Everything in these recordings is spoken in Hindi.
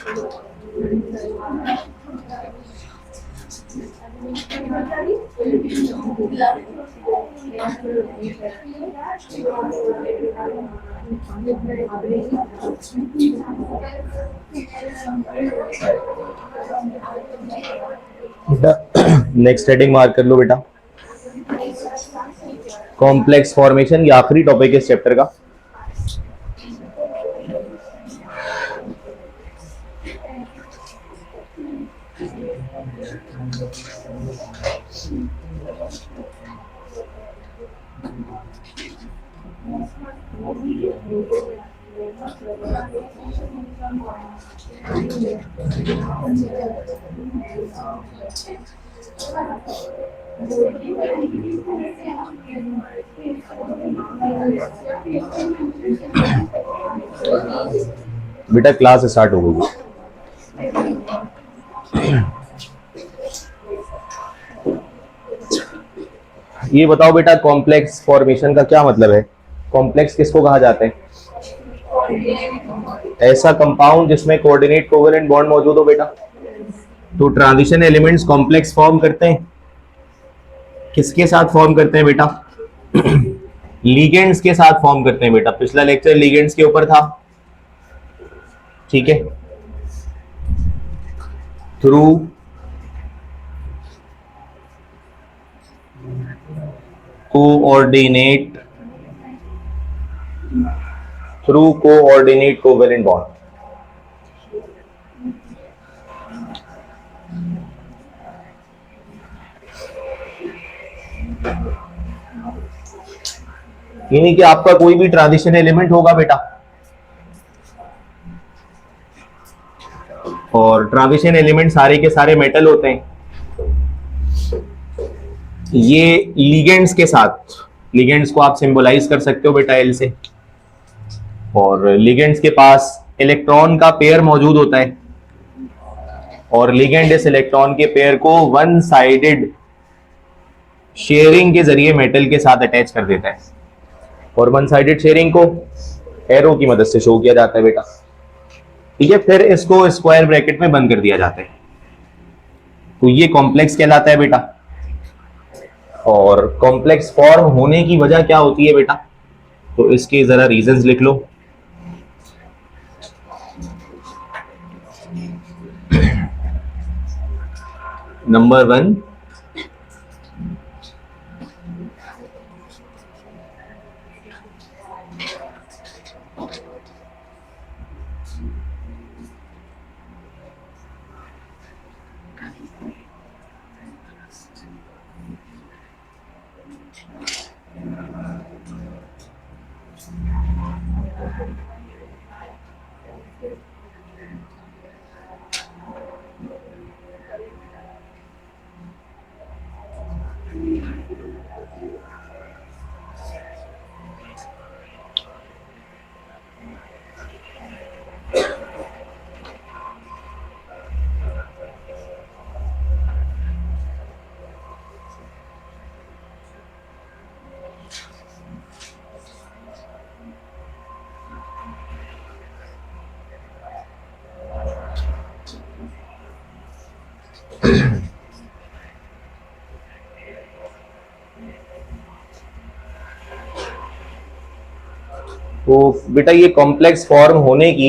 बेटा नेक्स्ट हेडिंग मार्क कर लो बेटा, कॉम्प्लेक्स फॉर्मेशन, ये आखिरी टॉपिक है इस चैप्टर का। बेटा क्लास स्टार्ट हो गई। ये बताओ बेटा कॉम्प्लेक्स फॉर्मेशन का क्या मतलब है? कॉम्प्लेक्स किसको कहा जाता है? ऐसा कंपाउंड जिसमें कोऑर्डिनेट कोवेलेंट बॉन्ड मौजूद हो बेटा। तो ट्रांजिशन एलिमेंट्स कॉम्प्लेक्स फॉर्म करते हैं, किसके साथ फॉर्म करते हैं बेटा? लिगेंड्स के साथ फॉर्म करते हैं बेटा। पिछला लेक्चर लिगेंड्स के ऊपर था, ठीक है। Through coordinate covalent bond. यानी कि आपका कोई भी ट्रांजिशन एलिमेंट होगा बेटा, और ट्रांजिशन एलिमेंट सारे के सारे मेटल होते हैं। ये लिगेंड्स के साथ, लिगेंड्स को आप सिंबलाइज कर सकते हो बेटा एल से, और लिगेंड्स के पास इलेक्ट्रॉन का पेयर मौजूद होता है, और लिगेंड इस इलेक्ट्रॉन के पेयर को वन साइडेड शेयरिंग के जरिए मेटल के साथ अटैच कर देता है, और वन साइडेड शेयरिंग को एरो की मदद से शो किया जाता है बेटा, ठीक है। फिर इसको स्क्वायर ब्रैकेट में बंद कर दिया जाता है, तो ये कॉम्प्लेक्स कहलाता है बेटा। और कॉम्प्लेक्स फॉर्म होने की वजह क्या होती है बेटा? तो इसके जरा रीजंस लिख लो। नंबर 1, तो बेटा ये कॉम्प्लेक्स फॉर्म होने की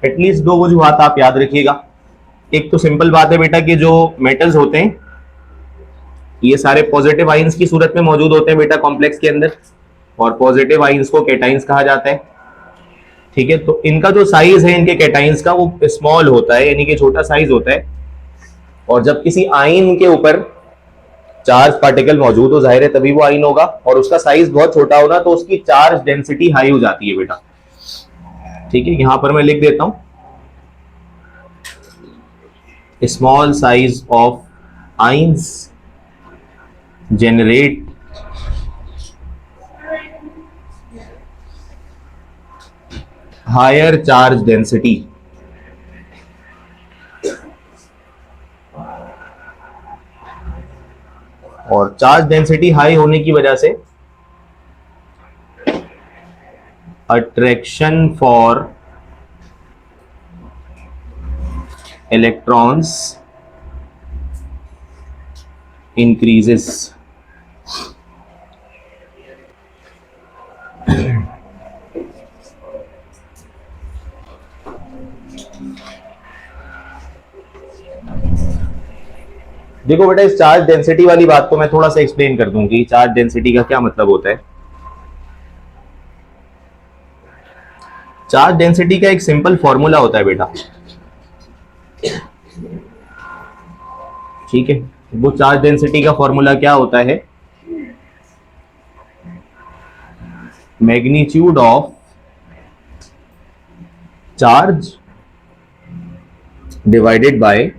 एटलीस्ट दो वजूहात आप याद रखिएगा। एक तो सिंपल बात है बेटा कि जो मेटल्स होते हैं ये सारे पॉजिटिव आइंस की सूरत में मौजूद होते हैं बेटा कॉम्प्लेक्स के अंदर, और पॉजिटिव आइंस को कैटाइंस कहा जाता है, ठीक है। तो इनका जो साइज है इनके कैटाइंस का वो स्मॉल होता है, यानी कि छोटा साइज होता है। और जब किसी आइन के ऊपर चार्ज पार्टिकल मौजूद हो, जाहिर है तभी वो आइन होगा, और उसका साइज बहुत छोटा होना तो उसकी चार्ज डेंसिटी हाई हो जाती है बेटा, ठीक है। यहां पर मैं लिख देता हूं, small size of ions generate higher charge density, और चार्ज डेंसिटी हाई होने की वजह से अट्रैक्शन फॉर electrons increases. देखो बेटा, इस चार्ज डेंसिटी वाली बात को मैं थोड़ा सा एक्सप्लेन कर दूं कि चार्ज डेंसिटी का क्या मतलब होता है। चार्ज डेंसिटी का एक सिंपल फॉर्मूला होता है बेटा, ठीक है। वो चार्ज डेंसिटी का फॉर्मूला क्या होता है? Magnitude of charge divided by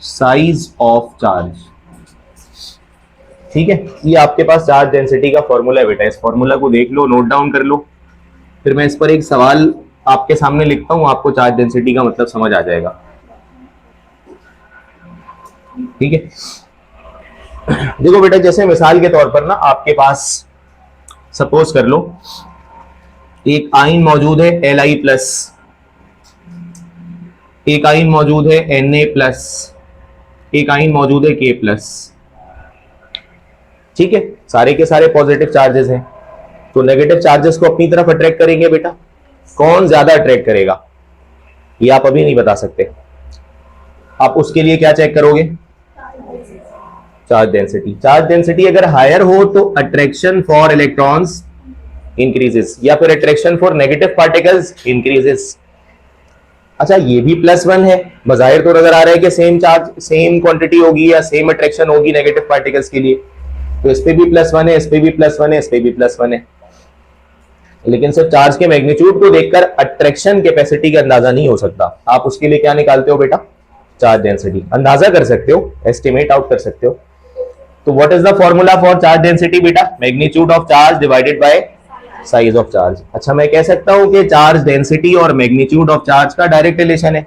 size of charge, ठीक है। ये आपके पास चार्ज डेंसिटी का फॉर्मूला है बेटा। इस फॉर्मूला को देख लो, नोट डाउन कर लो, फिर मैं इस पर एक सवाल आपके सामने लिखता हूं, आपको चार्ज डेंसिटी का मतलब समझ आ जाएगा, ठीक है। देखो बेटा, जैसे मिसाल के तौर पर ना आपके पास सपोज कर लो एक आयन मौजूद है Li प्लस, एक आयन मौजूद है Na प्लस, एक आयन मौजूद है K प्लस, ठीक है। सारे के सारे पॉजिटिव चार्जेस हैं, तो नेगेटिव चार्जेस को अपनी तरफ अट्रैक्ट करेंगे बेटा। कौन ज्यादा अट्रैक्ट करेगा ये आप अभी नहीं बता सकते। आप उसके लिए क्या चेक करोगे? Charge density. चार्ज डेंसिटी अगर हायर हो तो अट्रैक्शन फॉर इलेक्ट्रॉन्स इंक्रीजेस, या फिर attraction for negative particles increases. अच्छा, ये भी +1 है, बजाहिर तो नजर आ रहा है कि सेम चार्ज सेम क्वांटिटी होगी या सेम अट्रैक्शन होगी नेगेटिव पार्टिकल्स के लिए, तो इस पे भी +1 है, इस पे भी +1 है, इस पे भी +1 है। लेकिन सिर्फ चार्ज के मैग्नीट्यूड को देखकर अट्रैक्शन कैपेसिटी का अंदाजा नहीं हो सकता। आप उसके लिए क्या निकालते हो बेटा? Charge density. अंदाजा कर सकते हो, एस्टिमेट आउट कर सकते हो। तो what is the formula for charge density बेटा? Magnitude of charge divided by size of charge. अच्छा, मैं कह सकता हूं कि चार्ज डेंसिटी और मैग्नीट्यूड ऑफ चार्ज का डायरेक्ट रिलेशन है,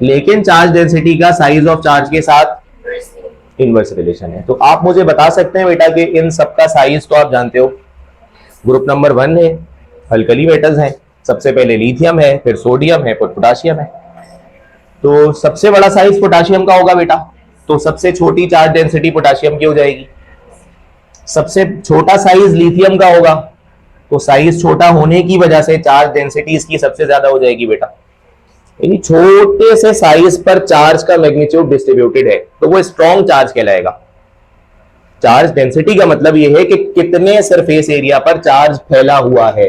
लेकिन चार्ज डेंसिटी का साइज ऑफ चार्ज के साथ इनवर्स रिलेशन है। तो आप मुझे बता सकते हैं बेटा कि इन सबका साइज तो आप जानते हो, ग्रुप नंबर 1 है, अल्कली मेटल्स हैं, सबसे पहले लिथियम है, फिर सोडियम है, फिर पोटाशियम है। तो सबसे बड़ा साइज पोटाशियम का होगा बेटा, तो सबसे छोटी चार्ज डेंसिटी पोटाशियम की हो जाएगी। सबसे छोटा साइज लिथियम का होगा, तो साइज छोटा होने की वजह से चार्ज डेंसिटी इसकी सबसे ज्यादा हो जाएगी बेटा। यानी छोटे से साइज पर चार्ज का मैग्नीट्यूड डिस्ट्रीब्यूटेड है तो वो स्ट्रॉन्ग चार्ज कहलाएगा। चार्ज डेंसिटी का मतलब यह है कि कितने सरफेस एरिया पर चार्ज फैला हुआ है।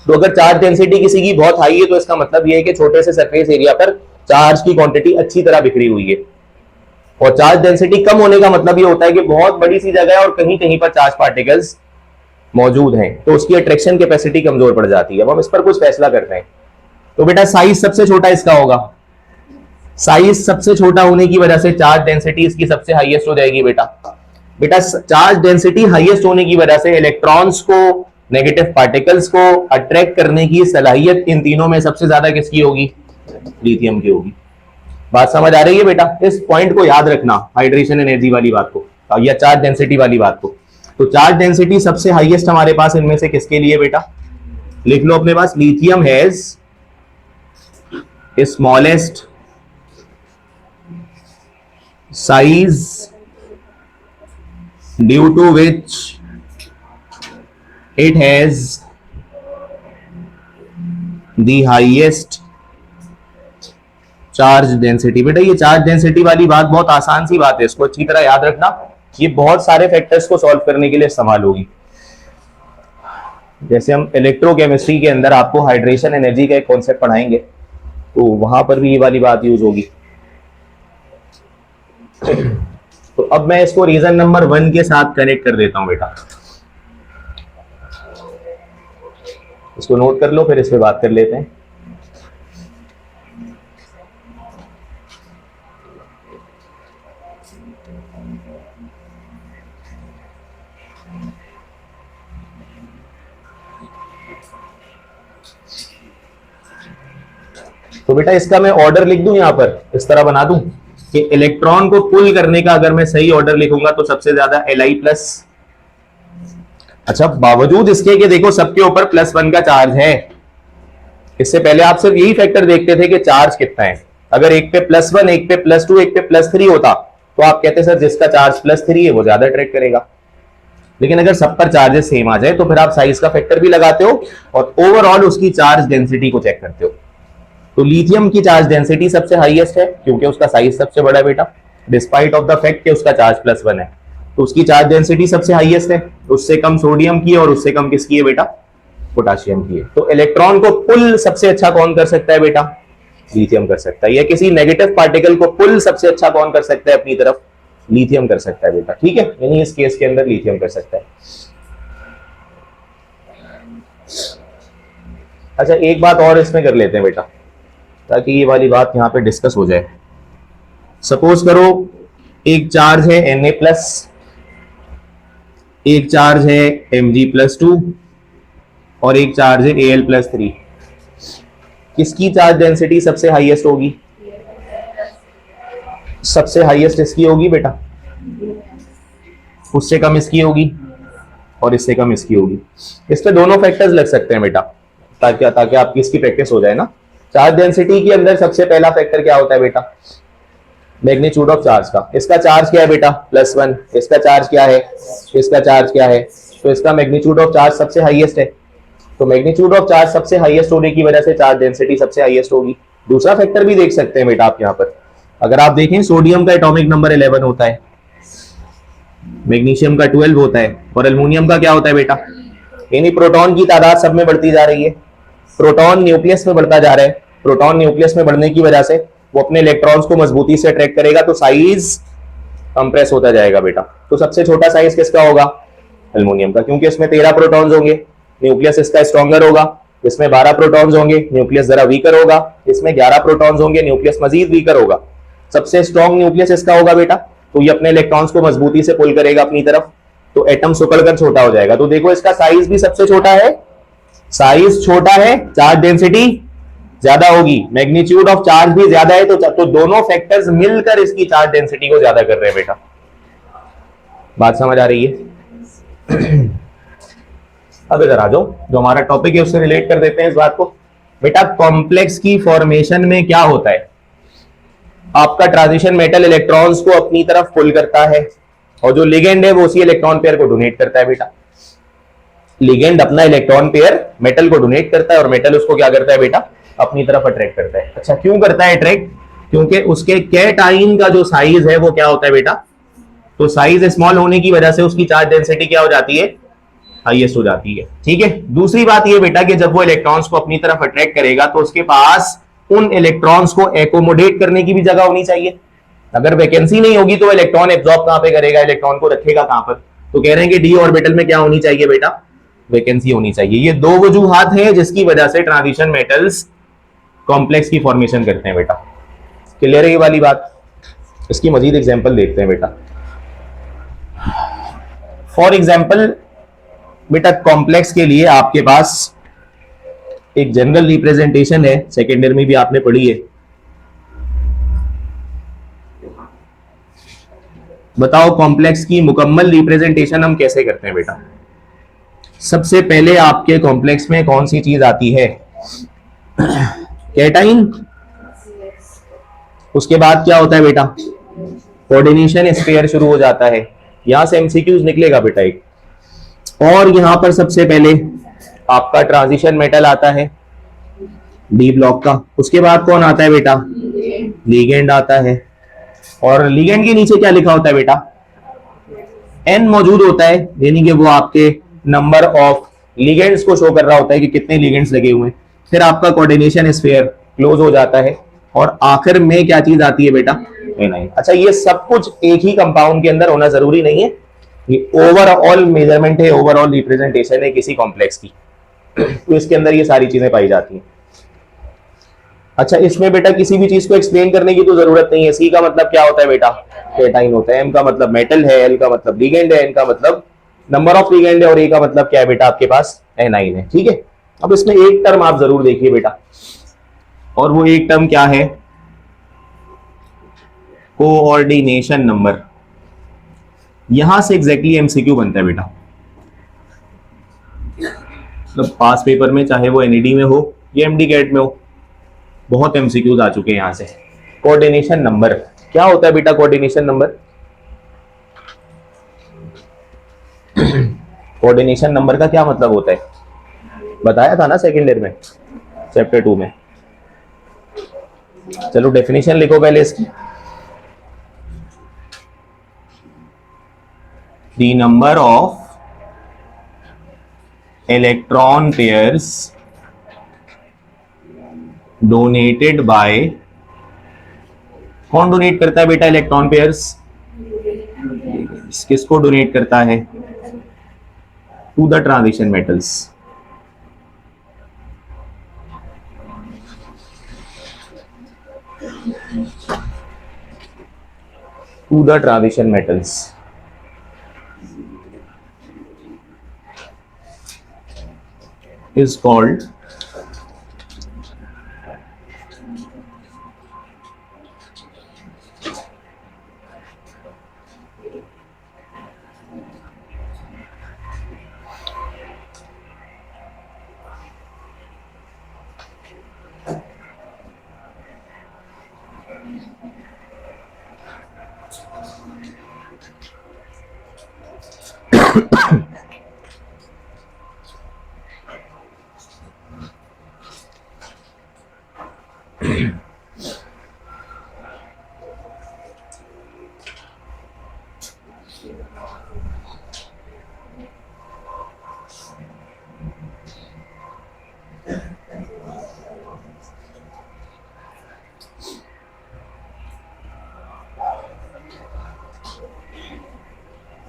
तो अगर चार्ज डेंसिटी किसी की बहुत हाई है तो इसका मतलब यह है कि छोटे से सरफेस एरिया पर चार्ज की क्वांटिटी अच्छी तरह बिखरी हुई है। और चार्ज डेंसिटी कम होने का मतलब यह होता है कि बहुत बड़ी सी जगह है और कहीं कहीं पर चार्ज पार्टिकल्स मौजूद हैं, तो उसकी अट्रैक्शन कैपेसिटी कमजोर पड़ जाती है। अब हम इस पर कुछ फैसला करते हैं। तो बेटा साइज सबसे छोटा इसका होगा, साइज सबसे छोटा होने की वजह से चार्ज डेंसिटी इसकी सबसे हाईएस्ट हो जाएगी बेटा। बेटा चार्ज डेंसिटी हाईएस्ट होने की वजह से इलेक्ट्रॉन्स को, नेगेटिव पार्टिकल्स को अट्रैक्ट करने की सलाहियत इन तीनों में सबसे ज्यादा किसकी होगी? लिथियम की होगी। बात समझ आ रही है बेटा? इस पॉइंट को याद रखना, हाइड्रेशन एनर्जी वाली बात को या चार्ज डेंसिटी वाली बात को। तो चार्ज डेंसिटी सबसे हाईएस्ट हमारे पास इनमें से किसके लिए बेटा? लिख लो अपने पास, lithium has smallest size due to which it has the highest charge density. बेटा ये चार्ज डेंसिटी वाली बात बहुत आसान सी बात है, इसको अच्छी तरह याद रखना। ये बहुत सारे फैक्टर्स को सॉल्व करने के लिए इस्तेमाल होगी। जैसे हम इलेक्ट्रोकेमिस्ट्री के अंदर आपको हाइड्रेशन एनर्जी का एक कॉन्सेप्ट पढ़ाएंगे, तो वहां पर भी ये वाली बात यूज होगी। तो अब मैं इसको रीजन नंबर 1 के साथ कनेक्ट कर देता हूं बेटा, इसको नोट कर लो, फिर इस पे बात कर लेते हैं। तो बेटा इसका मैं ऑर्डर लिख दूं, यहां पर इस तरह बना दूं कि इलेक्ट्रॉन को पुल करने का अगर मैं सही ऑर्डर लिखूंगा तो सबसे ज्यादा Li+। अच्छा, बावजूद इसके कि देखो सबके ऊपर +1 का चार्ज है, इससे पहले आप सिर्फ यही फैक्टर देखते थे कि चार्ज कितना है। अगर एक पे +1, एक पे +2, एक पे +3 होता तो आप कहते सर जिसका चार्ज +3 है वो ज्यादा अट्रैक्ट करेगा। लेकिन अगर सब पर चार्जेस सेम आ जाए तो फिर आप साइज का फैक्टर भी लगाते हो और ओवरऑल उसकी चार्ज डेंसिटी को चेक करते हो। तो लिथियम की चार्ज डेंसिटी सबसे हाईएस्ट है क्योंकि उसका साइज सबसे बड़ा है बेटा, डिस्पाइट ऑफ द फैक्ट कि उसका चार्ज +1 है, तो उसकी चार्ज डेंसिटी सबसे हाईएस्ट है। उससे कम सोडियम की और उससे कम किसकी है बेटा, पोटाशियम की है। तो इलेक्ट्रॉन को पुल सबसे अच्छा कौन कर सकता है बेटा, लिथियम कर सकता है। या किसी नेगेटिव पार्टिकल को पुल सबसे अच्छा कौन कर सकता है अपनी तरफ, लिथियम कर सकता है बेटा, ठीक है। यानी इस केस के अंदर लिथियम कर सकता है। अच्छा एक बात और इसमें कर लेते हैं बेटा ताकि ये वाली बात यहां पे डिस्कस हो जाए। सपोज करो एक चार्ज है Na+, एक चार्ज है Mg+2 और एक चार्ज है Al+3। किसकी चार्ज डेंसिटी सबसे हाईएस्ट होगी, सबसे हाईएस्ट इसकी होगी बेटा, उससे कम इसकी होगी और इससे कम इसकी होगी। इस पे दोनों फैक्टर्स लग सकते हैं बेटा ताकि आपकी इसकी प्रैक्टिस हो जाए ना। चार्ज डेंसिटी के अंदर सबसे पहला फैक्टर क्या होता है बेटा, मैग्नीट्यूड ऑफ चार्ज का। इसका चार्ज क्या है बेटा +1, इसका चार्ज क्या है, इसका चार्ज क्या है, तो इसका मैग्नीट्यूड ऑफ चार्ज सबसे हाईएस्ट है। तो मैग्नीट्यूड ऑफ चार्ज सबसे हाईएस्ट होने की वजह से चार्ज डेंसिटी सबसे हाईएस्ट होगी। दूसरा फैक्टर भी देख सकते हैं बेटा आप यहाँ पर, अगर आप देखें सोडियम का एटॉमिक नंबर 11 होता है, मैग्नीशियम का 12 होता है और एल्युमिनियम का क्या होता है बेटा, यानी प्रोटॉन की तादाद सब में बढ़ती जा रही है। प्रोटॉन न्यूक्लियस में बढ़ता जा रहा है, प्रोटॉन न्यूक्लियस में बढ़ने की वजह से वो अपने इलेक्ट्रॉन्स को मजबूती से अट्रैक्ट करेगा तो साइज कंप्रेस होता जाएगा बेटा। तो सबसे छोटा साइज किसका होगा, एल्युमिनियम का, क्योंकि इसमें 13 प्रोटॉन्स होंगे, न्यूक्लियस इसका स्ट्रॉन्गर होगा। इसमें 12 प्रोटॉन्स होंगे, न्यूक्लियस जरा वीकर होगा। इसमें 11 प्रोटॉन्स होंगे, न्यूक्लियस मजीद वीकर होगा। सबसे स्ट्रॉन्ग न्यूक्लियस इसका होगा बेटा, तो ये अपने इलेक्ट्रॉन्स को मजबूती से पुल करेगा अपनी तरफ, तो एटम सिकुड़कर छोटा हो जाएगा। तो देखो इसका साइज भी सबसे छोटा है, साइज छोटा है, चार्ज डेंसिटी ज्यादा होगी, मैग्नीट्यूड ऑफ चार्ज भी ज्यादा है। तो दोनों फैक्टर्स मिलकर इसकी चार्ज डेंसिटी को ज्यादा कर रहे हैं बेटा। बात समझ आ रही है? अब इधर आ जाओ, जो हमारा टॉपिक है उससे रिलेट कर देते हैं इस बात को। बेटा कॉम्प्लेक्स की फॉर्मेशन में क्या होता है, आपका ट्रांजिशन मेटल इलेक्ट्रॉन्स को अपनी तरफ पुल करता है और जो लिगेंड है वो उसी इलेक्ट्रॉन पेयर को डोनेट करता है बेटा। लिगेंड अपना इलेक्ट्रॉन पेयर मेटल को डोनेट करता है और मेटल उसको क्या करता है बेटा, अपनी तरफ अट्रैक्ट करता है। अच्छा क्यों करता है अट्रैक्ट, क्योंकि उसके कैटाइन का जो साइज है वो क्या होता है बेटा, तो साइज स्मॉल होने की वजह से उसकी चार्ज डेंसिटी क्या हो जाती है, हाईएस्ट हो जाती है। ठीक है। दूसरी बात ये बेटा कि जब वो इलेक्ट्रॉन्स को अपनी तरफ अट्रैक्ट करेगा तो उसके पास उन इलेक्ट्रॉन्स को एकोमोडेट करने की भी जगह होनी चाहिए। अगर वैकेंसी नहीं होगी तो इलेक्ट्रॉन एब्जॉर्ब कहां पे करेगा, इलेक्ट्रॉन को रखेगा कहां पर, तो कह रहे हैं कि डी ऑर्बिटल में क्या होनी चाहिए बेटा, वैकेंसी होनी चाहिए। ये दो वजूहात हैं जिसकी वजह से ट्रांजिशन मेटल्स कॉम्प्लेक्स की फॉर्मेशन करते हैं बेटा। क्लियर है ये वाली बात? इसकी मजीद एग्जांपल देखते हैं बेटा। फॉर एग्जांपल बेटा कॉम्प्लेक्स के लिए आपके पास एक जनरल रिप्रेजेंटेशन है, सेकेंड ईयर में भी आपने पढ़ी है। बताओ कॉम्प्लेक्स की मुकम्मल रिप्रेजेंटेशन हम कैसे करते हैं बेटा। सबसे पहले आपके कॉम्प्लेक्स में कौन सी चीज आती है, कैटाइन। उसके बाद क्या होता है बेटा, कोऑर्डिनेशन स्फीयर शुरू हो जाता है। यहां से एमसीक्यूज निकलेगा बेटा एक। और यहां पर सबसे पहले आपका ट्रांजिशन मेटल आता है डी ब्लॉक का। उसके बाद कौन आता है बेटा, लिगेंड आता है। और लिगेंड के नीचे क्या लिखा होता है बेटा, एन मौजूद होता है, यानी कि वो आपके नंबर ऑफ लिगेंड्स को शो कर रहा होता है कि कितने लिगेंड्स लगे हुए हैं। फिर आपका कोऑर्डिनेशन स्फीयर क्लोज हो जाता है और आखिर में क्या चीज आती है बेटा, एनाइन। अच्छा ये सब कुछ एक ही कंपाउंड के अंदर होना जरूरी नहीं है, ये ओवरऑल मेजरमेंट है, ओवरऑल रिप्रेजेंटेशन है किसी कॉम्प्लेक्स की, तो इसके अंदर ये सारी चीजें पाई जाती हैं। अच्छा इसमें बेटा किसी भी चीज को एक्सप्लेन करने की तो जरूरत नहीं है। सी का मतलब क्या होता है बेटा, कैटाइन होता है। एम का मतलब मेटल है, एल का मतलब लिगेंड है, एन का मतलब नंबर ऑफ लिगेंड है और ए का मतलब क्या है बेटा आपके पास, एनाइन है। ठीक है। अब इसमें एक टर्म आप जरूर देखिए बेटा, और वो एक टर्म क्या है, कोऑर्डिनेशन नंबर। यहां से एग्जैक्टली एमसीक्यू बनता है बेटा। मतलब पास पेपर में चाहे वो एनईडी में हो ये एमडी गेट में हो, बहुत एमसीक्यूज आ चुके हैं यहां से। कोऑर्डिनेशन नंबर क्या होता है बेटा? कोऑर्डिनेशन नंबर कोऑर्डिनेशन नंबर का क्या मतलब होता है? बताया था ना सेकेंड ईयर में, चैप्टर 2 में। चलो डेफिनेशन लिखो पहले इसकी। The number of electron pairs donated by, कौन डोनेट करता है बेटा इलेक्ट्रॉन पेयर्स? किसको डोनेट करता है? To the transition metals. To the transition metals is called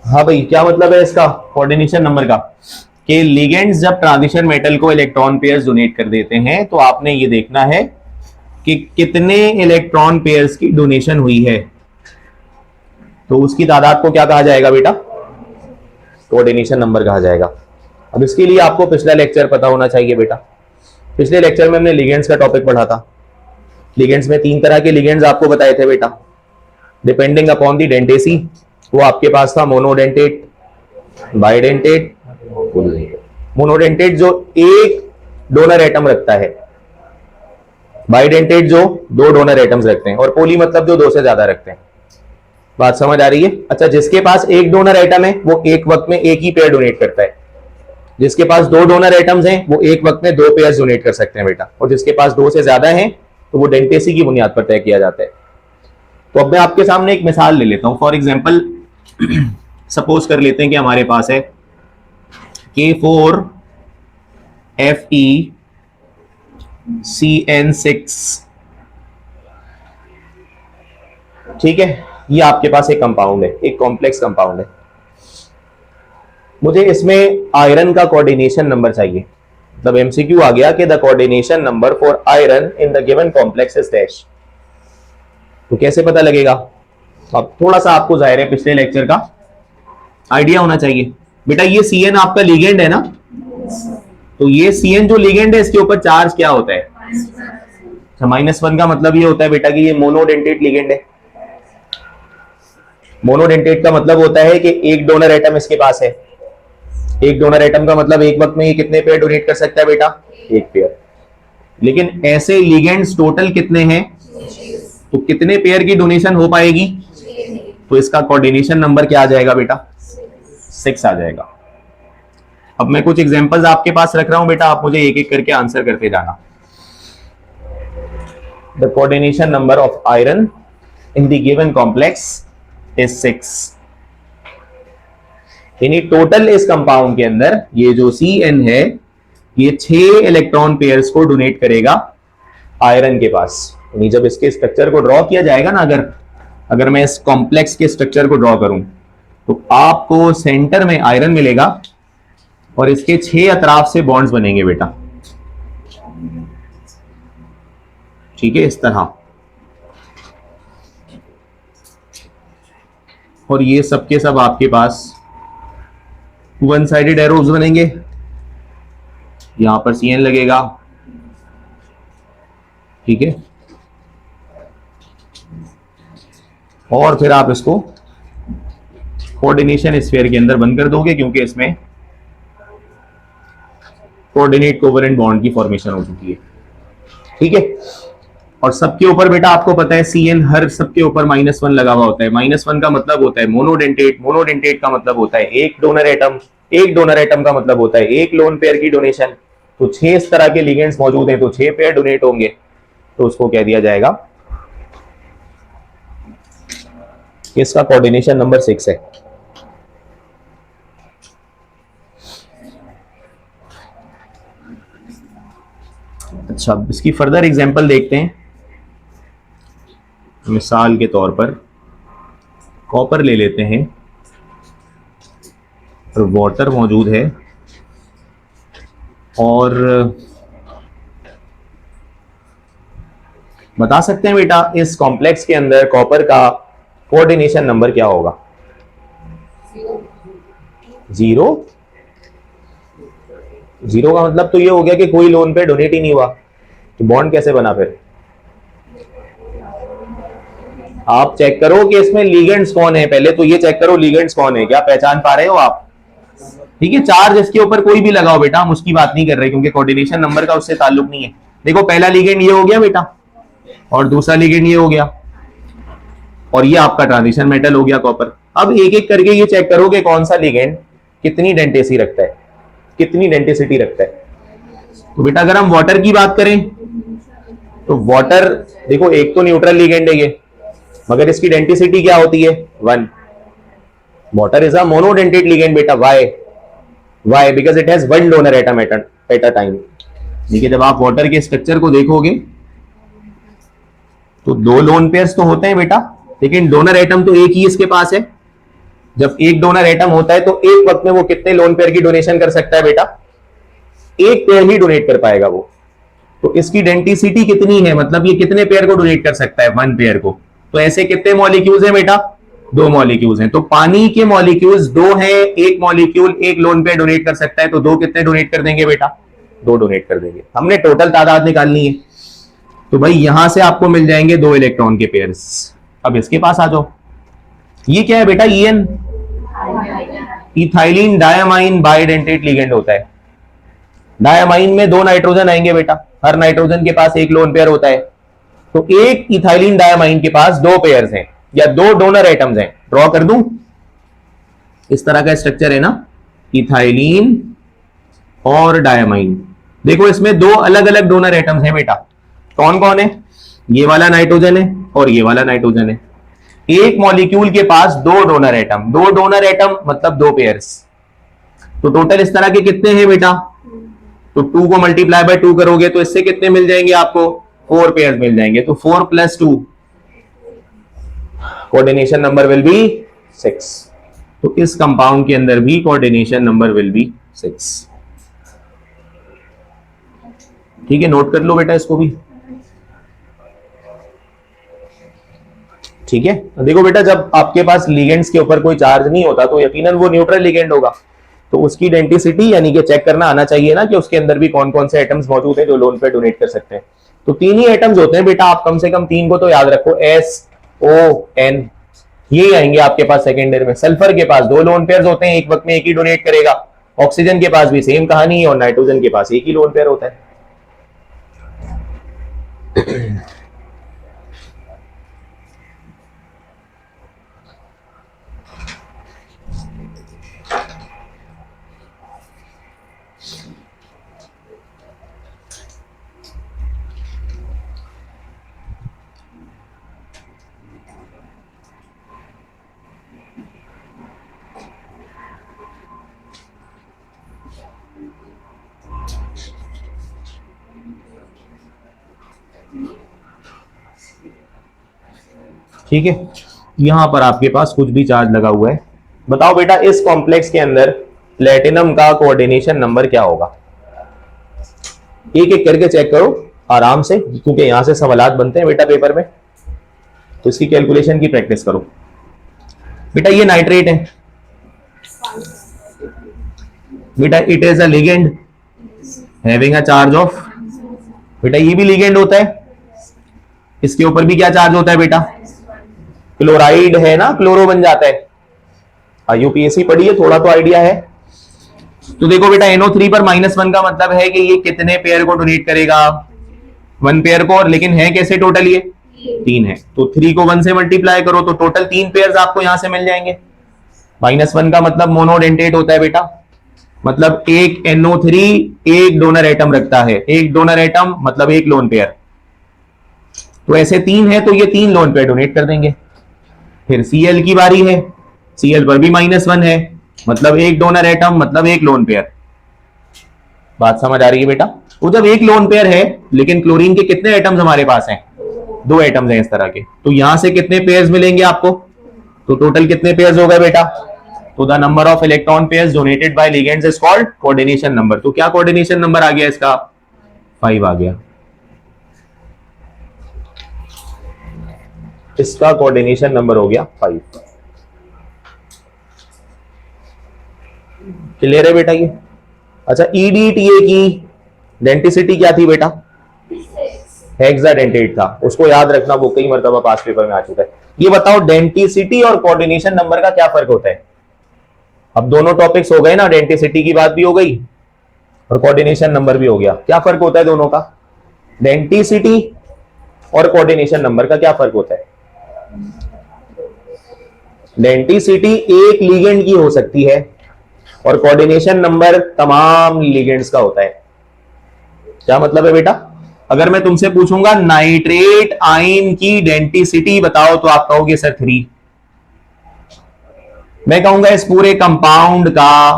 हाँ भाई, क्या मतलब है इसका कोऑर्डिनेशन नंबर का? कि लिगेंड्स जब ट्रांजिशन मेटल को इलेक्ट्रॉन पेयर्स डोनेट कर देते हैं तो आपने ये देखना है कि कितने इलेक्ट्रॉन पेयर्स की डोनेशन हुई है, तो उसकी तादाद को क्या कहा जाएगा बेटा? कोऑर्डिनेशन नंबर कहा जाएगा। अब इसके लिए आपको पिछला लेक्चर पता होना चाहिए बेटा। पिछले लेक्चर में हमने लिगेंड्स का टॉपिक पढ़ा था। लिगेंड्स में 3 तरह के लिगेंड्स आपको बताए थे बेटा, डिपेंडिंग अपॉन द डेंटेसी। वो आपके पास था मोनोडेंटेट, बाइडेंटेट, मोनोडेंटेट जो एक डोनर एटम रखता है, बाइडेंटेट जो 2 डोनर एटम्स रखते हैं, और पोली मतलब जो 2 से ज्यादा रखते हैं। बात समझ आ रही है? अच्छा, जिसके पास एक डोनर एटम है वो एक वक्त में एक ही पेयर डोनेट करता है। जिसके पास 2 डोनर एटम्स हैं वो एक वक्त में 2 पेयर्स डोनेट कर सकते हैं बेटा। और जिसके पास 2 से ज्यादा हैं तो वो डेंटेसी की बुनियाद पर तय किया जाता है। तो अब मैं आपके सामने एक मिसाल ले लेता हूं। फॉर एग्जाम्पल सपोज कर लेते हैं कि हमारे पास है K4FeCN6, ठीक है। ये आपके पास एक कंपाउंड है, एक कॉम्प्लेक्स कंपाउंड है। मुझे इसमें आयरन का कोऑर्डिनेशन नंबर चाहिए। मतलब एमसीक्यू आ गया कि the coordination number for iron in the given complex is dash. तो कैसे पता लगेगा? अब थोड़ा सा आपको जाहिर है पिछले लेक्चर का आइडिया होना चाहिए बेटा। ये CN आपका लिगेंड है ना, तो ये CN जो लिगेंड है इसके ऊपर चार्ज क्या होता है? -1 का मतलब ये होता है बेटा कि ये मोनोडेंटेट लिगेंड है। मोनोडेंटेट का मतलब होता है कि एक डोनर एटम इसके पास है। एक डोनर एटम का मतलब एक वक्त में ये कितने पेयर डोनेट कर सकता है बेटा? एक पेयर। लेकिन ऐसे लिगेंड्स टोटल कितने हैं? तो कितने पेयर की डोनेशन हो पाएगी? तो इसका कोऑर्डिनेशन नंबर क्या आ जाएगा बेटा? 6 आ जाएगा। अब मैं कुछ एग्जांपल्स आपके पास रख रहा हूं बेटा, आप मुझे एक एक करके आंसर करते जाना। The coordination number of iron in the given complex is 6। यानी टोटल इस कंपाउंड के अंदर ये जो CN है ये 6 इलेक्ट्रॉन पेयर्स को डोनेट करेगा आयरन के पास। यानी जब इसके स्ट्रक्चर को ड्रॉ किया जाएगा ना, अगर मैं इस कॉम्प्लेक्स के स्ट्रक्चर को ड्रॉ करूं तो आपको सेंटर में आयरन मिलेगा और इसके 6 अतराफ से बॉन्ड्स बनेंगे बेटा, ठीक है, इस तरह। और ये सब के सब आपके पास 1 साइडेड एरोज बनेंगे। यहां पर CN लगेगा, ठीक है। और फिर आप इसको कोऑर्डिनेशन स्फीयर के अंदर बंद कर दोगे क्योंकि इसमें कोऑर्डिनेट कोवेलेंट बॉन्ड की फॉर्मेशन हो चुकी है। ठीक है। और सबके ऊपर बेटा आपको पता है CN हर सबके ऊपर -1 लगा हुआ होता है। -1 का मतलब होता है मोनोडेंटेट, मोनोडेंटेट का मतलब होता है एक डोनर एटम, एक डोनर एटम का मतलब होता है एक लोन पेयर की डोनेशन। तो 6 इस तरह के लिगेंड्स मौजूद हैं तो 6 पेयर डोनेट होंगे, तो उसको कह दिया जाएगा, इसका कोऑर्डिनेशन नंबर 6 है। अच्छा, इसकी फर्दर एग्जांपल देखते हैं। मिसाल के तौर पर कॉपर ले लेते हैं और वाटर मौजूद है, और बता सकते हैं बेटा इस कॉम्प्लेक्स के अंदर कॉपर का कोऑर्डिनेशन नंबर क्या होगा? 0। 0 का मतलब तो ये हो गया कि कोई लोन पे डोनेट ही नहीं हुआ, तो बॉन्ड कैसे बना फिर? आप चेक करो कि इसमें लिगेंड्स कौन है, पहले तो ये चेक करो लिगेंड्स कौन है, क्या पहचान पा रहे हो आप? ठीक है, चार्ज इसके ऊपर कोई भी लगाओ बेटा, हम उसकी बात नहीं कर रहे क्योंकि कोऑर्डिनेशन नंबर का उससे ताल्लुक नहीं है। देखो पहला लिगेंड ये हो गया बेटा, और दूसरा लिगेंड ये हो गया, और ये आपका ट्रांजिशन मेटल हो गया कॉपर। अब एक एक करके ये चेक करो कि कौन सा लिगेंड कितनी डेंसिटी रखता है, कितनी डेंसिटी रखता है। तो बेटा अगर हम वाटर की बात करें तो वाटर देखो एक तो न्यूट्रल लिगेंड है ये, मगर इसकी डेंसिटी क्या होती है? 1। Water is a monodentate ligand बेटा। Why because it has 1 donor atom at a time. देखिए जब आप वाटर के स्ट्रक्चर को देखोगे तो 2 लोन पेयर्स तो होते हैं बेटा, लेकिन डोनर एटम तो एक ही इसके पास है। जब एक डोनर एटम होता है तो एक वक्त में वो कितने लोन पेयर की डोनेशन कर सकता है बेटा? एक पेयर ही डोनेट कर पाएगा वो। तो इसकी डेंसिटी कितनी है, मतलब ये कितने पेयर को डोनेट कर सकता है? 1 पेयर को। तो ऐसे कितने मॉलिक्यूल्स हैं बेटा? 2 मॉलिक्यूल्स हैं। तो पानी के मॉलिक्यूल्स 2 हैं, एक मॉलिक्यूल एक लोन पेयर डोनेट कर सकता है, तो 2 कितने डोनेट कर देंगे बेटा? 2 डोनेट कर देंगे। हमने टोटल तादाद निकालनी है, तो भाई यहां से आपको मिल जाएंगे 2 इलेक्ट्रॉन के पेयर्स। अब इसके पास आ जाओ, ये क्या है बेटा? EN, ethylene diamine bidentate ligand होता है। डायमाइन में 2 नाइट्रोजन आएंगे बेटा, हर नाइट्रोजन के पास एक लोन पेयर होता है। तो एक इथाइलिन डायमाइन के पास 2 पेयर्स हैं या 2 डोनर एटम्स हैं। ड्रॉ कर दूं, इस तरह का स्ट्रक्चर है ना, इथाइलिन और डायमाइन। देखो इसमें 2 अलग अलग डोनर एटम्स हैं बेटा। कौन कौन है? ये वाला नाइट्रोजन है और ये वाला नाइट्रोजन है। एक मॉलिक्यूल के पास 2 डोनर एटम, 2 डोनर एटम मतलब 2 पेयर्स। तो टोटल इस तरह के कितने हैं बेटा? तो 2 को मल्टीप्लाई बाय 2 करोगे तो इससे कितने मिल जाएंगे आपको? 4 पेयर्स मिल जाएंगे। तो 4 + 2, कोऑर्डिनेशन नंबर विल बी 6। तो इस कंपाउंड के अंदर भी कोऑर्डिनेशन नंबर विल बी 6। ठीक है, नोट कर लो बेटा इसको भी। ठीक है, देखो बेटा जब आपके पास लिगेंड्स के ऊपर कोई चार्ज नहीं होता तो यकीनन वो न्यूट्रल लिगेंड होगा, तो उसकी डेंसिटी यानी कि चेक करना आना चाहिए ना कि उसके अंदर भी कौन कौन से एटम्स मौजूद हैं जो लोन पे डोनेट कर सकते हैं। तो 3 ही एटम्स होते हैं बेटा, आप कम से कम 3 को तो याद रखो, SON, ये आएंगे आपके पास सेकेंडरी में। सल्फर के पास 2 लोन पेयर्स होते हैं, एक वक्त में एक ही डोनेट करेगा। ऑक्सीजन के पास भी सेम कहानी है और नाइट्रोजन के पास एक ही लोन पेयर होता है। ठीक है, यहां पर आपके पास कुछ भी चार्ज लगा हुआ है। बताओ बेटा इस कॉम्प्लेक्स के अंदर प्लेटिनम का कोऑर्डिनेशन नंबर क्या होगा? एक एक करके चेक करो आराम से, क्योंकि यहां से सवालात बनते हैं बेटा पेपर में, तो इसकी कैलकुलेशन की प्रैक्टिस करो। बेटा ये नाइट्रेट है बेटा, it is a ligand having a charge of, बेटा ये भी लिगेंड होता है, इसके ऊपर भी क्या चार्ज होता है बेटा? क्लोराइड है ना, क्लोरो बन जाता है। यूपीएससी पढ़ी है, थोड़ा तो आइडिया है। तो देखो बेटा NO3 पर -1 का मतलब है कि ये कितने पेयर को डोनेट करेगा? 1 पेयर को, और लेकिन है कैसे टोटल ये 3 है, तो 3 को 1 से मल्टीप्लाई करो तो टोटल 3 पेयर्स आपको यहां से मिल जाएंगे। -1 का मतलब मोनोडेंटेट होता है बेटा, मतलब एक NO3 एक डोनर एटम रखता है, एक डोनर एटम मतलब एक लोन पेयर, तो ऐसे 3 है तो ये 3 लोन पेयर डोनेट कर देंगे। फिर Cl की बारी है, Cl पर भी -1 है, मतलब एक डोनर एटम मतलब एक लोन पेयर। बात समझ आ रही है बेटा? तो जब एक लोन पेयर है, लेकिन क्लोरीन के कितने एटम्स हमारे पास हैं? 2 एटम्स हैं इस तरह के, तो यहां से कितने पेयर्स मिलेंगे आपको? तो टोटल कितने पेयर्स हो गए बेटा? तो the number of electron pairs donated bye ligands is called coordination number. तो क्या कोऑर्डिनेशन नंबर आ गया इसका? 5 आ गया। इसका कोऑर्डिनेशन नंबर हो गया 5। क्लियर है बेटा ये? अच्छा, EDTA की डेंटिसिटी क्या थी बेटा? हेक्साडेंटेट था, उसको याद रखना, वो कई मरतबा पास पेपर में आ चुका है। ये बताओ डेंटिसिटी और कोऑर्डिनेशन नंबर का क्या फर्क होता है? अब दोनों टॉपिक्स हो गए ना, डेंटिसिटी की बात भी हो गई और कोऑर्डिनेशन नंबर भी हो गया। क्या फर्क होता है दोनों का? डेंटिसिटी और कोऑर्डिनेशन नंबर का क्या फर्क होता है? डेंटिसिटी एक लिगेंड की हो सकती है और कोऑर्डिनेशन नंबर तमाम लिगेंड्स का होता है। क्या मतलब है बेटा? अगर मैं तुमसे पूछूंगा नाइट्रेट आयन की डेंटिसिटी बताओ तो आप कहोगे सर 3। मैं कहूंगा इस पूरे कंपाउंड का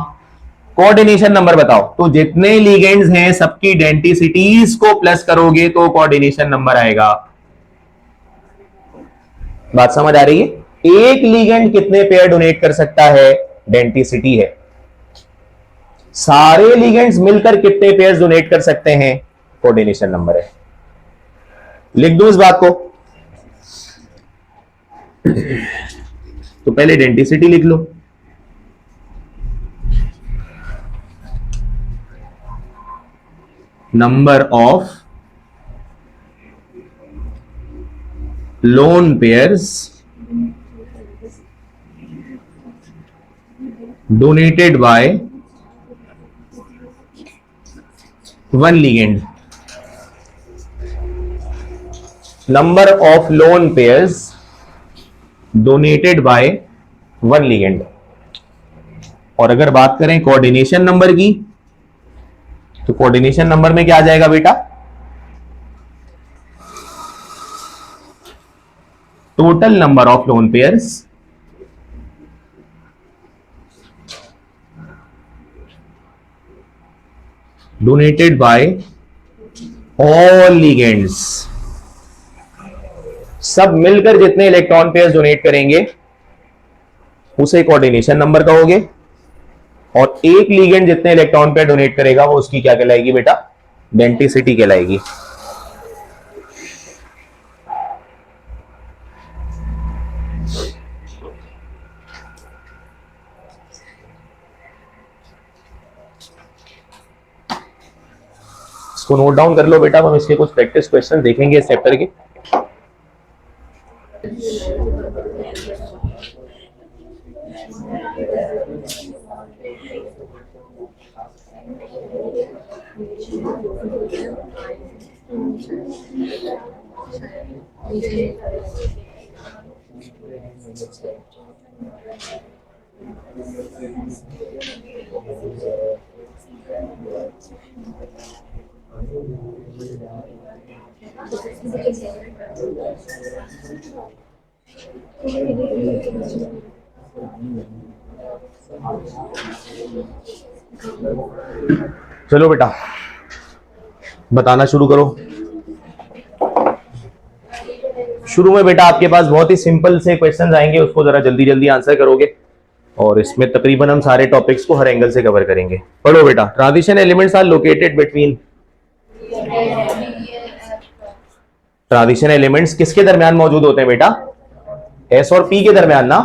कोऑर्डिनेशन नंबर बताओ, तो जितने लिगेंड्स हैं सबकी डेंटिसिटीज को प्लस करोगे तो कोऑर्डिनेशन नंबर आएगा। बात समझ आ रही है? एक लिगेंड कितने पेयर डोनेट कर सकता है? डेंटिसिटी है। सारे लिगेंड्स मिलकर कितने पेयर डोनेट कर सकते हैं? कोऑर्डिनेशन नंबर है। लिख दूं इस बात को? तो पहले डेंटिसिटी लिख लो। Number of lone pairs donated by one ligand. Number of lone pairs donated by one ligand. और अगर बात करें कोऑर्डिनेशन नंबर की, तो कोऑर्डिनेशन नंबर में क्या आ जाएगा बेटा? Total number of lone pairs donated bye all ligands. सब मिलकर जितने इलेक्ट्रॉन पेयर्स डोनेट करेंगे उसे कोऑर्डिनेशन नंबर कहोगे, और एक लिगेंड जितने इलेक्ट्रॉन पेयर डोनेट करेगा वो उसकी क्या कहलाएगी बेटा? डेंटिसिटी कहलाएगी। इसको नोट डाउन कर लो बेटा, हम इसके कुछ प्रैक्टिस क्वेश्चन देखेंगे इस चैप्टर के। चलो बेटा बताना शुरू करो। शुरू में बेटा आपके पास बहुत ही सिंपल से क्वेश्चंस आएंगे, उसको जरा जल्दी जल्दी आंसर करोगे, और इसमें तकरीबन हम सारे टॉपिक्स को हर एंगल से कवर करेंगे। पढ़ो बेटा। Transition elements are located between. Transition elements किसके दरमियान मौजूद होते हैं बेटा? एस और पी के दरमियान ना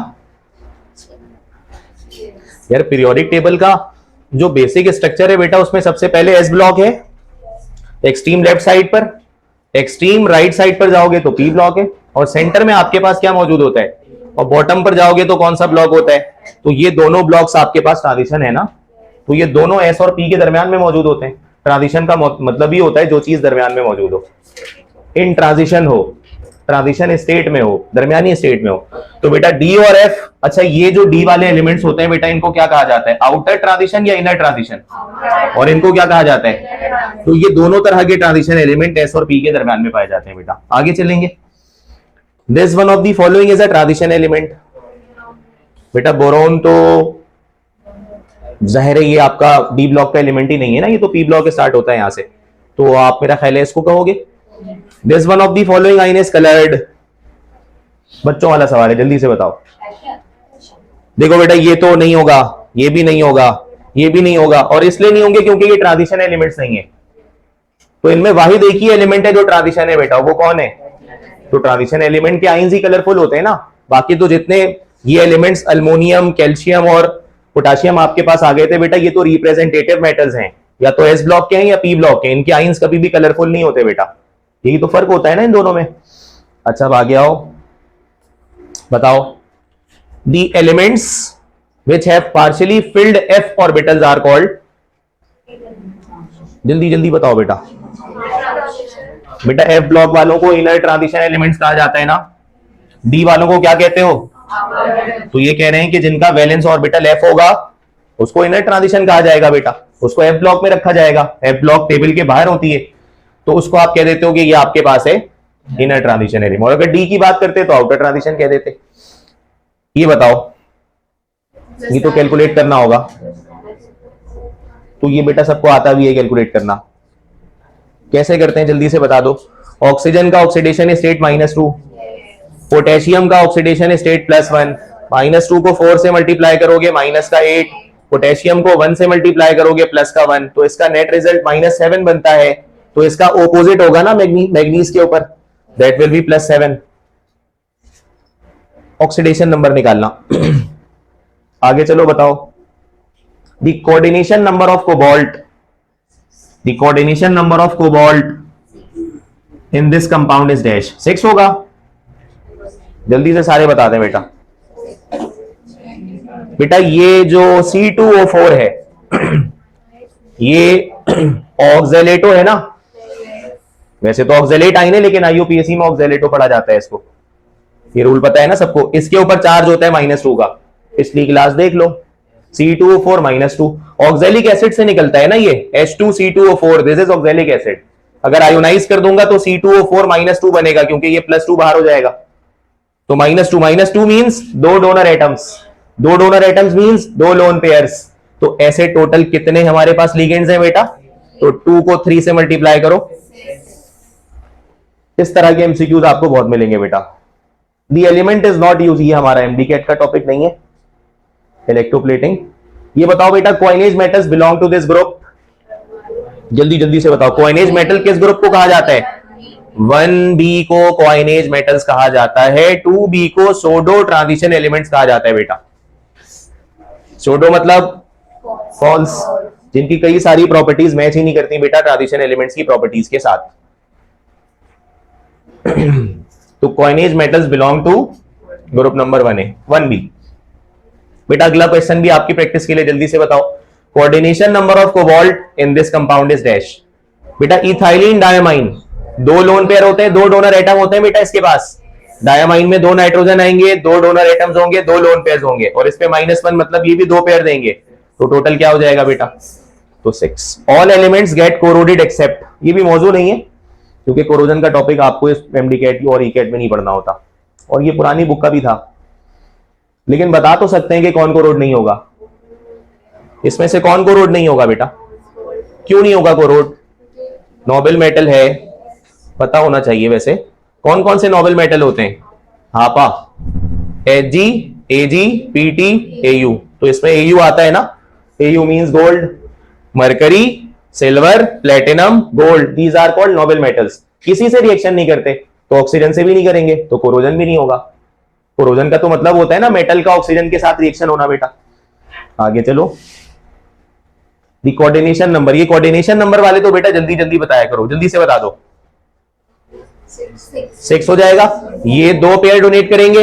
यार। पीरियोडिक टेबल का जो बेसिक स्ट्रक्चर है बेटा, उसमें सबसे पहले एस ब्लॉक है एक्सट्रीम लेफ्ट साइड पर, एक्सट्रीम राइट साइड पर जाओगे तो पी ब्लॉक है, और सेंटर में आपके पास क्या मौजूद होता है, और बॉटम पर जाओगे तो कौन सा ब्लॉक होता है? तो ये दोनों ब्लॉक्स आपके पास ट्रांजिशन है ना, तो ये दोनों एस और पी के दरमियान में मौजूद होते हैं। ट्रांजिशन का मतलब ही होता है जो चीज दरमियान में मौजूद हो, इन ट्रांजिशन हो, ट्रांजिशन स्टेट में हो, दरमियानी स्टेट में हो। तो बेटा डी और एफ, अच्छा ये जो डी वाले एलिमेंट्स होते हैं बेटा, इनको क्या कहा जाता है, आउटर ट्रांजिशन या इनर ट्रांजिशन, और इनको क्या कहा जाता है, तो ये दोनों तरह के ट्रांजिशन एलिमेंट एस और पी के दरमियान में पाए जाते हैं बेटा। आगे चलेंगे, this one of the following is a transition element. बेटा बोरोन तो जाहिर है ये आपका डी ब्लॉक का एलिमेंट ही नहीं है ना, ये तो पी ब्लॉक स्टार्ट होता है यहां से, तो आप मेरा ख्याल है इसको कहोगे। This one of the following ion is coloured. बच्चों वाला सवाल है, जल्दी से बताओ। देखो बेटा ये तो नहीं होगा, ये भी नहीं होगा, ये भी नहीं होगा, और इसलिए नहीं होंगे क्योंकि ये ट्रांजिशन एलिमेंट्स नहीं है। तो इनमें वाहिद एक ही एलिमेंट है जो ट्रांजिशन है बेटा, वो कौन है, तो ट्रांजिशन एलिमेंट के आयन्स ही कलरफुल होते हैं ना, बाकी तो जितने ये एलिमेंट्स अल्मोनियम, कैल्शियम और पोटाशियम आपके पास आ गए थे बेटा, ये तो रिप्रेजेंटेटिव मेटल्स हैं, या तो एस ब्लॉक के हैं या पी ब्लॉक के, इनके आयन्स कभी भी कलरफुल नहीं होते बेटा, यही तो फर्क होता है ना इन दोनों में। अच्छा अब आगे आओ, बताओ the elements which have partially filled f orbitals are called, जल्दी जल्दी बताओ बेटा। बेटा एफ ब्लॉक वालों को इनर ट्रांजिशन एलिमेंट्स कहा जाता है ना, डी वालों को क्या कहते हो, तो ये कह रहे हैं कि जिनका वैलेंस ऑर्बिटल एफ होगा उसको इनर ट्रांजिशन कहा जाएगा बेटा, उसको एफ ब्लॉक में रखा जाएगा, एफ ब्लॉक टेबल के बाहर होती है, तो उसको आप कह देते हो कि ये आपके पास है इनर ट्रांजिशन एलिमेंट, और अगर डी की बात करते तो आउटर ट्रांजिशन कह देते। ये बताओ, ये तो कैलकुलेट करना होगा, तो ये बेटा सबको आता भी है कैलकुलेट करना, कैसे करते हैं जल्दी से बता दो। ऑक्सीजन का ऑक्सीडेशन स्टेट -2, पोटेशियम का ऑक्सीडेशन स्टेट +1, -2 को 4 से मल्टीप्लाई करोगे -8, पोटेशियम को 1 से मल्टीप्लाई करोगे +1, तो इसका नेट रिजल्ट -7 बनता है, तो इसका ऑपोजिट होगा ना मैग्नीज के ऊपर, that will be +7। Oxidation number निकालना। आगे चलो बताओ, the coordination number of cobalt, the coordination number of cobalt in this compound is dash, 6 होगा, जल्दी से सारे बता दें बेटा। बेटा ये जो C2O4 है ये ऑक्जेलेटो है ना, वैसे तो ऑक्जेलेट आइन है लेकिन IUPAC में ऑक्जेलेटो पढ़ा जाता है इसको, ये रूल पता है ना सबको। इसके ऊपर चार्ज होता है -2 का, पिछली क्लास देख लो, C2O4 -2 ऑक्जेलिक एसिड से निकलता है ना ये, H2C2O4, this is oxalic acid. अगर आयोनाइज कर दूंगा तो C2O4 -2 बनेगा क्योंकि ये +2 बाहर हो जाएगा, तो -2 means 2 donor atoms, 2 donor atoms means 2 lone pairs. तो ऐसे टोटल कितने हमारे पास लिगेंड्स हैं बेटा, तो 2 को 3 से मल्टीप्लाई करो। इस तरह के एमसीक्यूज आपको बहुत मिलेंगे बेटा। The element is not use, ये हमारा एमडीकेट का टॉपिक नहीं है, इलेक्ट्रोप्लेटिंग। ये बताओ बेटा, coinage metals belong to this group, जल्दी जल्दी से बताओ, कॉइनेज मेटल किस ग्रुप को कहा जाता है, 1b को कॉइनेज मेटल्स कहा जाता है, 2b को सोडो ट्रांजिशन एलिमेंट्स कहा जाता है बेटा। सोडो मतलब फॉल्स, जिनकी कई सारी प्रॉपर्टीज मैच ही नहीं करती बेटा ट्रांजिशन एलिमेंट्स की प्रॉपर्टीज के साथ। तो coinage metals belong to group number 1 है, 1b। बेटा अगला क्वेश्चन भी आपकी प्रैक्टिस के लिए, जल्दी से बताओ, coordination number of cobalt in this compound is dash. बेटा इथाइलिन डायमाइन, 2 लोन पेयर होते हैं, 2 डोनर एटम होते हैं बेटा इसके पास, डायमाइन में 2 नाइट्रोजन आएंगे, 2 डोनर एटम्स होंगे, 2 लोन पेयर्स होंगे, और इस पे -1 मतलब ये भी 2 पेयर देंगे, तो टोटल क्या हो जाएगा बेटा, तो 6। All elements get corroded except, ये भी मौजूद नहीं है क्योंकि कोरोजन का टॉपिक आपको इस एमडीकेट और ईकेट में नहीं पढ़ना होता, और ये पुरानी बुक का भी था, लेकिन बता तो सकते हैं कि कौन कोरोड नहीं होगा, इसमें से कौन कोरोड नहीं होगा बेटा, क्यों नहीं होगा कोरोड, नोबल मेटल है, पता होना चाहिए वैसे। कौन कौन से नोबल मेटल होते हैं, हापा, Hg, Ag, Pt, Au, तो इसमें Au आता है ना, Au means gold, mercury, silver, platinum, gold, these are called noble metals. किसी से रिएक्शन नहीं करते तो ऑक्सीजन से भी नहीं करेंगे तो कोरोजन भी नहीं होगा। कोरोजन का तो मतलब होता है ना मेटल का ऑक्सीजन के साथ रिएक्शन होना बेटा। आगे चलो, दी कोऑर्डिनेशन नंबर, ये कोऑर्डिनेशन नंबर वाले तो बेटा जल्दी जल्दी बताया करो, जल्दी से बता दो। 6 हो जाएगा, ये 2 पेयर डोनेट करेंगे,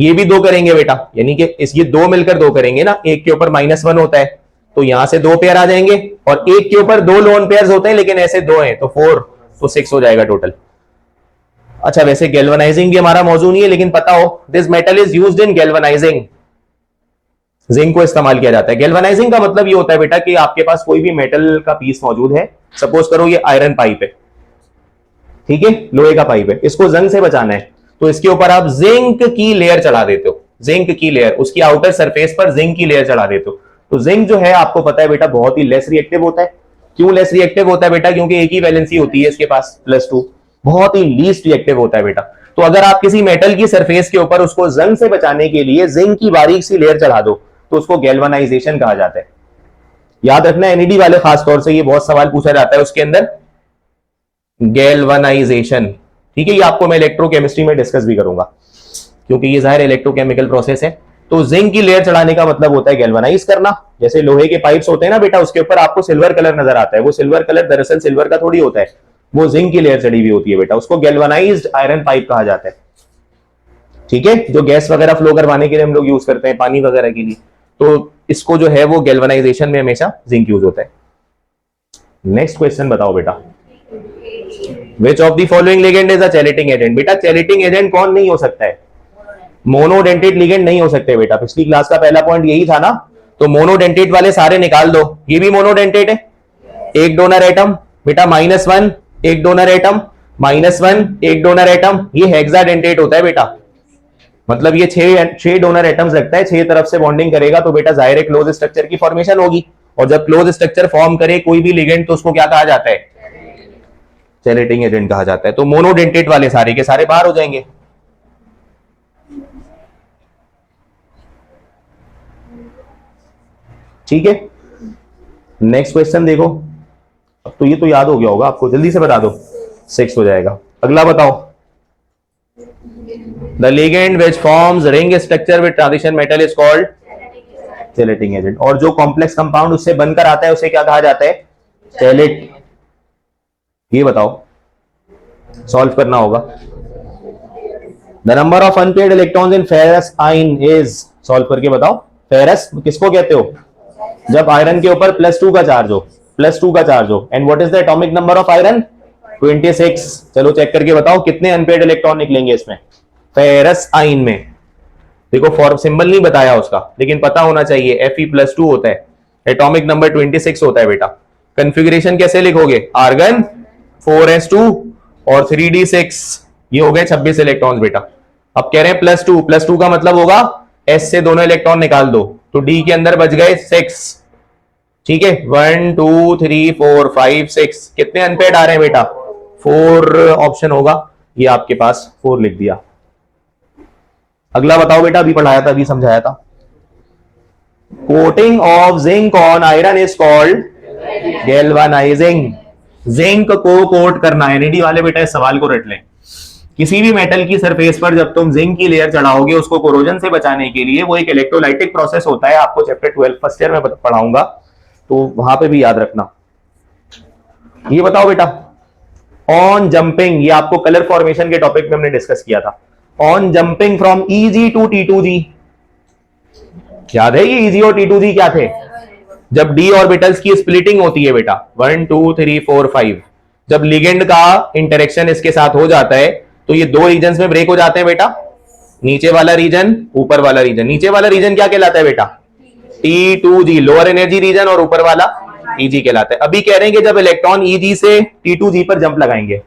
ये भी 2 करेंगे बेटा, यानी कि इस ये 2 मिलकर 2 करेंगे ना, एक के ऊपर -1 होता है, तो यहां से 2 पेयर आ जाएंगे और एक के ऊपर 2 लोन पेयर्स होते हैं, लेकिन ऐसे 2 हैं तो 4, तो 6 हो जाएगा टोटल। अच्छा, वैसे गैल्वेनाइजिंग भी हमारा मौजूद नहीं है, लेकिन पता हो this metal is used in galvanising, zinc को इस्तेमाल किया जाता है। गैल्वेनाइजिंग का मतलब ये होता है बेटा कि आपके पास कोई भी मेटल का पीस मौजूद है, सपोज करो ये आयरन पाइप है, ठीक है, लोहे का पाइप है, इसको जंग से बचाना है, तो इसके ऊपर आप जिंक की लेयर चढ़ा देते हो, जिंक की लेयर, उसकी आउटर सरफेस पर जिंक की लेयर चढ़ा देते हो। तो जिंक जो है आपको पता है बेटा बहुत ही लेस रिएक्टिव होता है। क्यों लेस रिएक्टिव होता है बेटा? क्योंकि एक ही वैलेंसी होती है इसके पास +2, बहुत ही लीस्ट रिएक्टिव होता है बेटा। तो अगर आप किसी मेटल की सरफेस के ऊपर उसको जंग से बचाने के लिए जिंक की बारीक सी लेयर चढ़ा दो तो उसको गैल्वेनाइजेशन कहा जाता है। याद रखना, एनईडी वाले खासतौर से ये बहुत सवाल पूछा जाता है उसके अंदर, गैल्वेनाइजेशन, ठीक है। ये आपको मैं इलेक्ट्रोकेमिस्ट्री में डिस्कस भी करूंगा क्योंकि ये जाहिर इलेक्ट्रोकेमिकल प्रोसेस है। तो जिंक की लेयर चढ़ाने का मतलब होता है गैल्वेनाइज करना। जैसे लोहे के पाइप्स होते हैं ना बेटा, उसके ऊपर आपको सिल्वर कलर नजर आता है, वो सिल्वर कलर दरअसल सिल्वर का थोड़ी होता है, वो जिंक की लेयर चढ़ी हुई होती है बेटा, उसको गैल्वेनाइज्ड आयरन पाइप कहा जाता है, ठीक है, जो गैस वगैरह फ्लो करवाने के लिए हम लोग यूज करते हैं, पानी वगैरह के लिए। तो इसको जो है वो गैल्वेनाइजेशन में हमेशा जिंक यूज होता है। नेक्स्ट क्वेश्चन बताओ बेटा, which of the following ligand is a chelating agent? बेटा चैलेटिंग एजेंट कौन नहीं हो सकता है? मोनोडेंटेट लिगेंड नहीं हो सकते बेटा, पिछली क्लास का पहला पॉइंट यही था ना। तो मोनोडेंटेट वाले सारे निकाल दो, ये भी मोनोडेंटेट है, एक डोनर एटम बेटा -1, एक डोनर एटम -1, एक डोनर एटम, ये हेक्साडेंटेट होता है बेटा, मतलब ये 6 डोनर एटम्स रखता है, 6 तरफ से बॉन्डिंग करेगा तो बेटा जाहिर है क्लोज स्ट्रक्चर की फॉर्मेशन होगी। और जब क्लोज स्ट्रक्चर फॉर्म करे कोई भी लिगेंड तो उसको क्या कहा जाता है? चैलेटिंग एजेंट कहा जाता है। तो मोनोडेंटेट वाले सारे के सारे बाहर हो जाएंगे। ठीक है, नेक्स्ट क्वेश्चन देखो। अब तो ये तो याद हो गया होगा आपको, जल्दी से बता दो, 6 हो जाएगा। अगला बताओ, the ligand which forms ring structure with transition metal is called chelating agent. और जो कॉम्प्लेक्स कंपाउंड उससे बनकर आता है उसे क्या कहा जाता है? चैलेट। ये बताओ, सॉल्व करना होगा। The number of unpaired electrons in ferrous ion is, solve करके बताओ। फेरस किसको कहते हो? जब आयरन के ऊपर +2 का चार्ज हो, +2 का चार्ज हो। And what is the atomic number of iron? 26। चलो चेक करके बताओ कितने अनपेयर्ड इलेक्ट्रॉन निकलेंगे इसमें फेरस आयन में। देखो फॉर्म सिंबल नहीं बताया उसका, लेकिन पता होना चाहिए Fe+2 होता है, एटॉमिक नंबर 26 होता है बेटा। कंफिग्रेशन कैसे लिखोगे? आर्गन 4s2 और 3d6, ये हो गए 26 इलेक्ट्रॉन्स बेटा। अब कह रहे हैं +2 का मतलब होगा S से दोनों इलेक्ट्रॉन निकाल दो, तो D के अंदर बच गए 6, ठीक है। 1 2 3 4 5 6, कितने अनपेयर्ड आ रहे हैं बेटा? 4 ऑप्शन होगा, ये आपके पास 4 लिख दिया। अगला बताओ बेटा, अभी पढ़ाया था, अभी समझाया था। Coating of zinc on iron is called galvanising. Zinc को कोट करना है, एनईडी वाले बेटा इस सवाल को रट लें। किसी भी मेटल की सरफेस पर जब तुम जिंक की लेयर चढ़ाओगे उसको कोरोजन से बचाने के लिए, वो एक इलेक्ट्रोलाइटिक प्रोसेस होता है, आपको चैप्टर 12 फर्स्ट ईयर में पढ़ाऊंगा, तो वहां पे भी याद रखना। ये बताओ बेटा, ऑन जंपिंग, ये आपको कलर फॉर्मेशन के टॉपिक में हमने डिस्कस किया था। On jumping from Eg to T2G, याद है ये Eg और T2G क्या थे? जब d ऑर्बिटल्स की स्प्लिटिंग होती है बेटा, 1 2 3 4 5, जब लिगेंड का इंटरेक्शन इसके साथ हो जाता है तो ये 2 रीजन्स में ब्रेक हो जाते हैं बेटा, नीचे वाला रीजन, ऊपर वाला रीजन। नीचे वाला रीजन क्या कहलाता है बेटा? T2G, लोअर एनर्जी रीजन, और ऊपर वाला Eg कहलाता है। अभी कह रहे हैं कि जब इलेक्ट्रॉन Eg से T2G पर जंप लगाएंगे,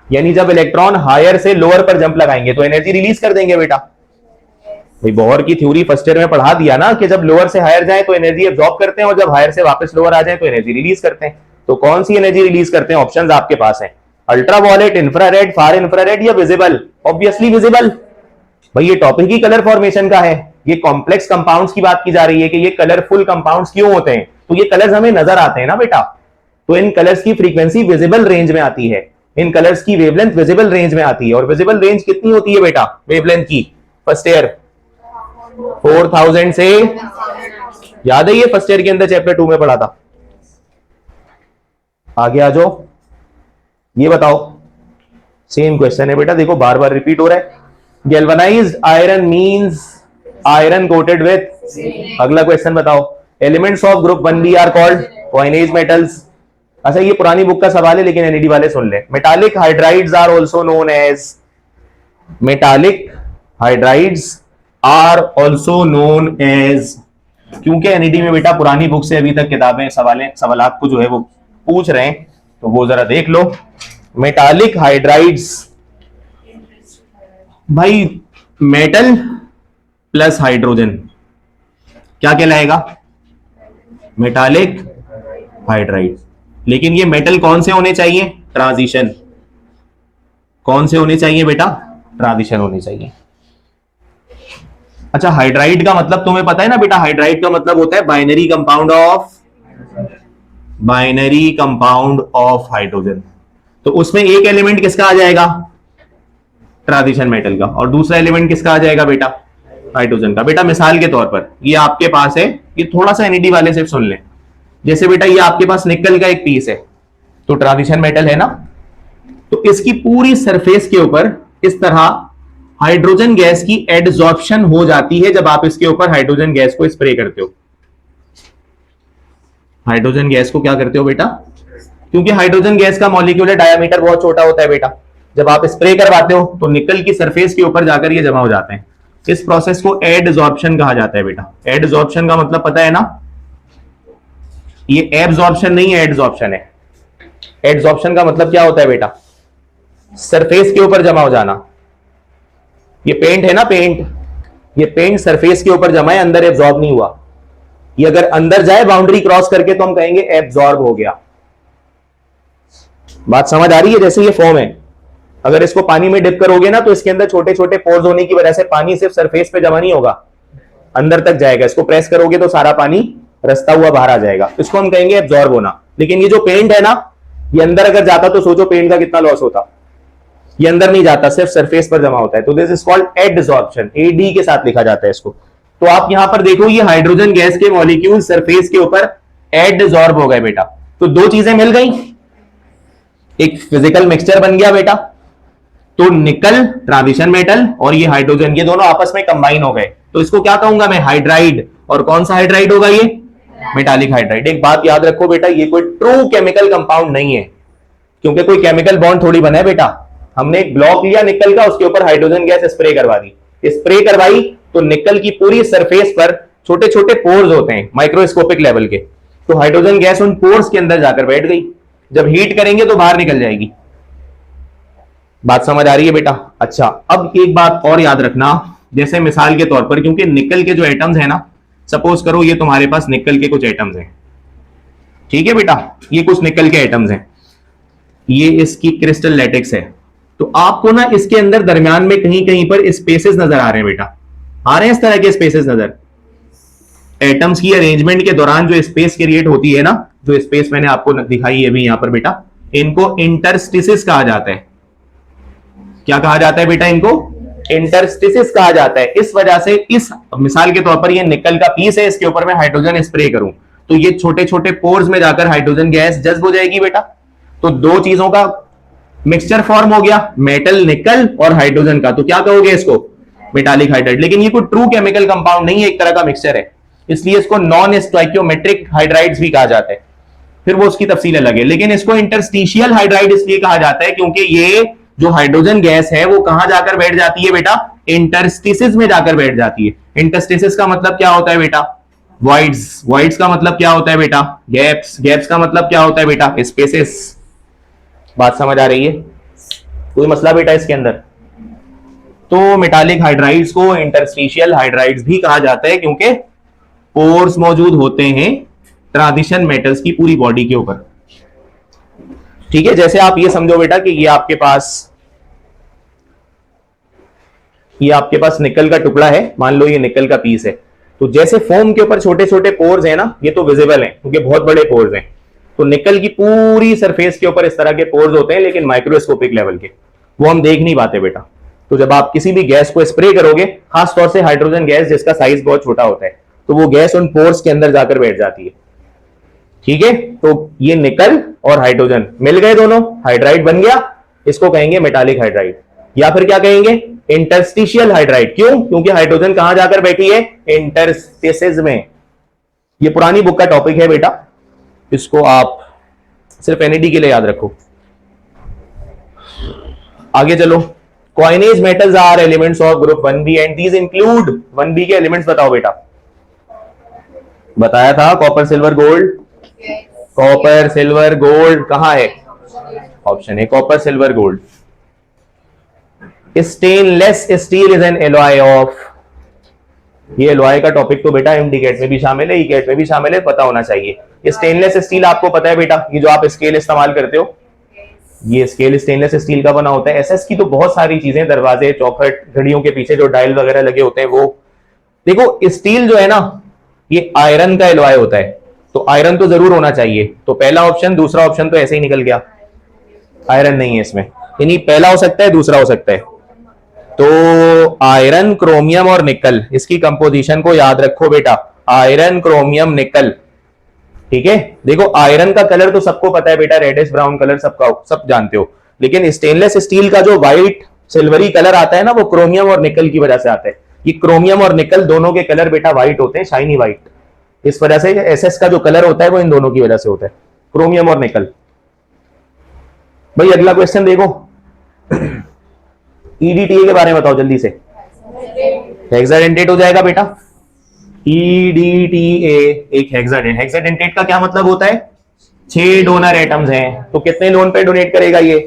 यानी जब इलेक्ट्रॉन हायर से लोअर पर जंप लगाएंगे तो एनर्जी रिलीज कर देंगे बेटा। भाई बोहर की थ्योरी फर्स्ट ईयर में पढ़ा दिया ना कि जब लोअर से हायर जाए तो एनर्जी एब्जॉर्ब करते हैं और जब हायर से वापस लोअर आ जाए तो एनर्जी रिलीज करते हैं। तो कौन सी एनर्जी रिलीज करते हैं? ऑप्शंस आपके पास हैं, अल्ट्रावायलेट, इंफ्रारेड, फार इंफ्रारेड या विजिबल। Obviously visible. भाई ये टॉपिक ही कलर फॉर्मेशन का है, ये कॉम्प्लेक्स कंपाउंड्स की बात की जा रही है कि ये कलरफुल कंपाउंड्स क्यों होते हैं, तो ये कलर्स हमें नजर आते हैं ना बेटा, तो इन कलर्स की फ्रीक्वेंसी विजिबल रेंज में आती है, इन कलर्स की वेवलेंथ विजिबल रेंज में आती है। और विजिबल रेंज कितनी होती है बेटा वेवलेंथ की? फर्स्ट ईयर 4000 से, याद है ये फर्स्ट ईयर के अंदर चैप्टर 2 में पढ़ा था। आगे आ जाओ, ये बताओ, सेम क्वेश्चन है बेटा, देखो बार बार रिपीट हो रहा है। Galvanized iron means iron coated with, अगला क्वेश्चन बताओ, elements of group 1b are called coinage metals. अच्छा ये पुरानी बुक का सवाल है लेकिन एनईडी वाले सुन ले। Metallic hydrides are also known as, metallic hydrides are also known as, क्योंकि एनईडी में बेटा पुरानी बुक से अभी तक किताबें सवालात को जो है वो पूछ रहे हैं, तो वो जरा देख लो। मेटालिक हाइड्राइड्स भाई मेटल प्लस हाइड्रोजन क्या कहलाएगा? Metallic hydride. लेकिन ये मेटल कौन से होने चाहिए? ट्रांजिशन। कौन से होने चाहिए बेटा? ट्रांजिशन होने चाहिए। अच्छा हाइड्राइड का मतलब तुम्हें पता है ना बेटा? हाइड्राइड का मतलब होता है बाइनरी कंपाउंड ऑफ हाइड्रोजन। तो उसमें एक एलिमेंट किसका आ जाएगा? ट्रांजिशन मेटल का, और दूसरा एलिमेंट किसका आ जाएगा बेटा? हाइड्रोजन का। बेटा मिसाल के तौर पर ये आपके पास है, ये थोड़ा सा एनईडी वाले से सुन लें। जैसे बेटा ये आपके पास निकल का एक पीस है, तो ट्रांजिशन मेटल है ना, तो इसकी पूरी सरफेस के ऊपर इस तरह हाइड्रोजन गैस की एडसॉर्प्शन हो जाती है जब आप इसके ऊपर हाइड्रोजन गैस को स्प्रे करते हो। हाइड्रोजन गैस को क्या करते हो बेटा? क्योंकि हाइड्रोजन गैस का मॉलिक्यूलर डायमीटर बहुत छोटा होता है बेटा, जब आप स्प्रे करवाते हो तो निकल की सरफेस के ऊपर जाकर ये जमा हो जाते हैं। इस प्रोसेस को एडसॉर्प्शन कहा जाता है बेटा। एडसॉर्प्शन का मतलब पता है ना? ये एब्सॉर्प्शन नहीं है, एडसॉर्प्शन है। एडसॉर्प्शन का मतलब क्या होता है बेटा? सरफेस के ऊपर जमा हो जाना। ये पेंट है ना, पेंट, ये पेंट सरफेस के ऊपर जमा है, अंदर एब्सॉर्ब नहीं हुआ। ये अगर अंदर जाए बाउंड्री क्रॉस करके तो हम कहेंगे एब्सॉर्ब हो गया। बात समझ आ रही है? जैसे ये फॉर्म है, अगर इसको पानी में डिप करोगे ना तो इसके अंदर छोटे छोटे पोर्स होने की वजह से पानी सिर्फ सरफेस पे जमा नहीं होगा, अंदर तक जाएगा। इसको प्रेस करोगे तो सारा पानी रस्ता हुआ बाहर आ जाएगा, इसको हम कहेंगे एब्सॉर्ब होना। लेकिन ये जो पेंट है ना, ये अंदर अगर जाता तो सोचो पेंट का कितना लॉस होता। ये अंदर नहीं जाता, सिर्फ सरफेस पर जमा होता है, तो this is called adsorption. Ad के साथ लिखा जाता है इसको। तो आप यहां पर देखो ये हाइड्रोजन गैस के मॉलिक्यूल सरफेस के ऊपर एडसॉर्ब हो गए बेटा। तो दो चीजें मिल गई, एक फिजिकल मिक्सचर बन गया बेटा, तो निकल ट्रांजिशन मेटल और ये हाइड्रोजन, ये दोनों आपस में कंबाइन हो गए, तो इसको क्या कहूंगा मैं? हाइड्राइड। और कौन सा हाइड्राइड होगा ये? Metallic hydride. एक बात याद रखो बेटा, ये कोई ट्रू केमिकल कंपाउंड नहीं है, क्योंकि कोई केमिकल बॉन्ड थोड़ी बना है बेटा। हमने एक ब्लॉक लिया निकल का, उसके ऊपर हाइड्रोजन गैस स्प्रे करवा दी। स्प्रे करवाई तो निकल की पूरी सरफेस पर छोटे छोटे पोर्स होते हैं माइक्रोस्कोपिक लेवल के, तो हाइड्रोजन गैस उन पोर्स के अंदर जाकर बैठ गई। जब हीट करेंगे तो बाहर निकल जाएगी। बात समझ आ रही है बेटा? अच्छा अब एक बात और याद रखना, जैसे मिसाल के तौर पर, क्योंकि निकल के जो एटम्स है ना, सपोज करो ये तुम्हारे पास निकल के कुछ एटम्स हैं, ठीक है बेटा, ये कुछ निकल के एटम्स हैं, ये इसकी क्रिस्टल लैटिक्स है, तो आपको ना इसके अंदर दरमियान में कहीं कहीं पर स्पेसेस नजर आ रहे हैं बेटा, आ रहे हैं इस तरह के स्पेसेस नजर। एटम्स की अरेंजमेंट के दौरान जो स्पेस क्रिएट होती है ना, जो स्पेस मैंने आपको दिखाई है अभी यहां पर बेटा, इनको इंटरस्टिसेस कहा जाता है। क्या कहा जाता है बेटा? इनको इंटरस्टिसेस कहा जाता है। इस वजह से इस मिसाल के तौर पर ये निकल का पीस है, इसके ऊपर मैं हाइड्रोजन स्प्रे करूं तो ये छोटे छोटे पोर्स में जाकर हाइड्रोजन गैस जज्ब हो जाएगी बेटा। तो दो चीजों का मिक्सचर फॉर्म हो गया, मेटल निकल और हाइड्रोजन का, तो क्या कहोगे इसको? Metallic hydride. लेकिन ये कोई ट्रू केमिकल कंपाउंड नहीं है, एक तरह का मिक्सचर है, इसलिए इसको नॉन स्टोइकियोमेट्रिक हाइड्राइड्स भी कहा जाता है, फिर वो उसकी तफसील अलग है। लेकिन इसको इंटरस्टिशियल हाइड्राइड इसलिए कहा जाता है क्योंकि ये जो हाइड्रोजन गैस है वो कहां जाकर बैठ जाती है बेटा? इंटरस्टिसेस में जाकर बैठ जाती है। इंटरस्टिसेस का मतलब क्या होता है बेटा? वॉइड्स। वॉइड्स का मतलब क्या होता है बेटा? गैप्स। गैप्स का मतलब क्या होता है बेटा? स्पेसेस। बात समझ आ रही है? कोई मसला बेटा इसके अंदर? तो मेटालिक हाइड्राइड्स को इंटरस्टिशियल हाइड्राइड्स भी कहा जाता है क्योंकि पोर्स मौजूद होते हैं ट्रांजिशन मेटल्स की पूरी बॉडी के ऊपर। ठीक है, जैसे आप ये समझो बेटा कि ये आपके पास निकल का टुकड़ा है, मान लो ये निकल का पीस है, तो जैसे फोम के ऊपर छोटे छोटे पोर्स हैं ना, ये तो विजिबल हैं क्योंकि बहुत बड़े पोर्स हैं, तो निकल की पूरी सरफेस के ऊपर इस तरह के पोर्स होते हैं, लेकिन माइक्रोस्कोपिक लेवल के, वो हम देख नहीं पाते बेटा। तो जब आप किसी भी गैस को स्प्रे करोगे, खासतौर से हाइड्रोजन गैस जिसका साइज बहुत छोटा होता है, तो वो गैस उन पोर्स के अंदर जाकर बैठ जाती है। ठीक है, तो ये निकल और हाइड्रोजन मिल गए, दोनों हाइड्राइड बन गया, इसको कहेंगे मेटालिक हाइड्राइड, या फिर क्या कहेंगे? Interstitial hydride. क्यों? क्योंकि हाइड्रोजन कहां जाकर बैठी है? इंटरस्टिसेस में। ये पुरानी बुक का टॉपिक है बेटा, इसको आप सिर्फ एनईडी के लिए याद रखो। आगे चलो, coinage metals are elements of group 1b and these include 1b के एलिमेंट्स बताओ बेटा। बताया था copper silver gold, copper silver gold कहां है? ऑप्शन है copper silver gold. Stainless steel is an alloy of, ये एलॉय का टॉपिक तो बेटा एमडी कैट में भी शामिल है, ई कैट में भी शामिल है, पता होना चाहिए। स्टेनलेस स्टील आपको पता है बेटा, ये जो आप स्केल इस्तेमाल करते हो, ये स्केल स्टेनलेस स्टील का बना होता है। एसएस की तो बहुत सारी चीजें, दरवाजे, चौखट, घड़ियों के पीछे जो डायल वगैरह लगे होते हैं वो। देखो स्टील जो है ना, ये आयरन का एलॉय होता है, तो आयरन तो जरूर होना चाहिए। तो पहला ऑप्शन, दूसरा ऑप्शन तो ऐसे ही निकल गया, आयरन नहीं है इसमें। यानी पहला हो सकता है, दूसरा हो सकता है। तो आयरन, क्रोमियम और निकल, इसकी कंपोजिशन को याद रखो बेटा, आयरन, क्रोमियम, निकल। ठीक है, देखो आयरन का कलर तो सबको पता है बेटा, रेडिश ब्राउन कलर सबका, सब जानते हो। लेकिन स्टेनलेस स्टील का जो व्हाइट सिल्वरी कलर आता है ना, वो क्रोमियम और निकल की वजह से आता है। ये क्रोमियम और निकल दोनों के कलर बेटा व्हाइट होते हैं, शाइनी व्हाइट। इस वजह से एसएस का जो कलर होता है वो इन दोनों की वजह से होता है, क्रोमियम और निकल। भाई अगला क्वेश्चन देखो, ईडीटीए के बारे में बताओ जल्दी से। हेक्साडेंटेट हो जाएगा बेटा, ईडीटीए एक हेक्साडेंट। हेक्साडेंटेट का क्या मतलब होता है? 6 डोनर एटम्स हैं, तो कितने लोन पे डोनेट करेगा ये?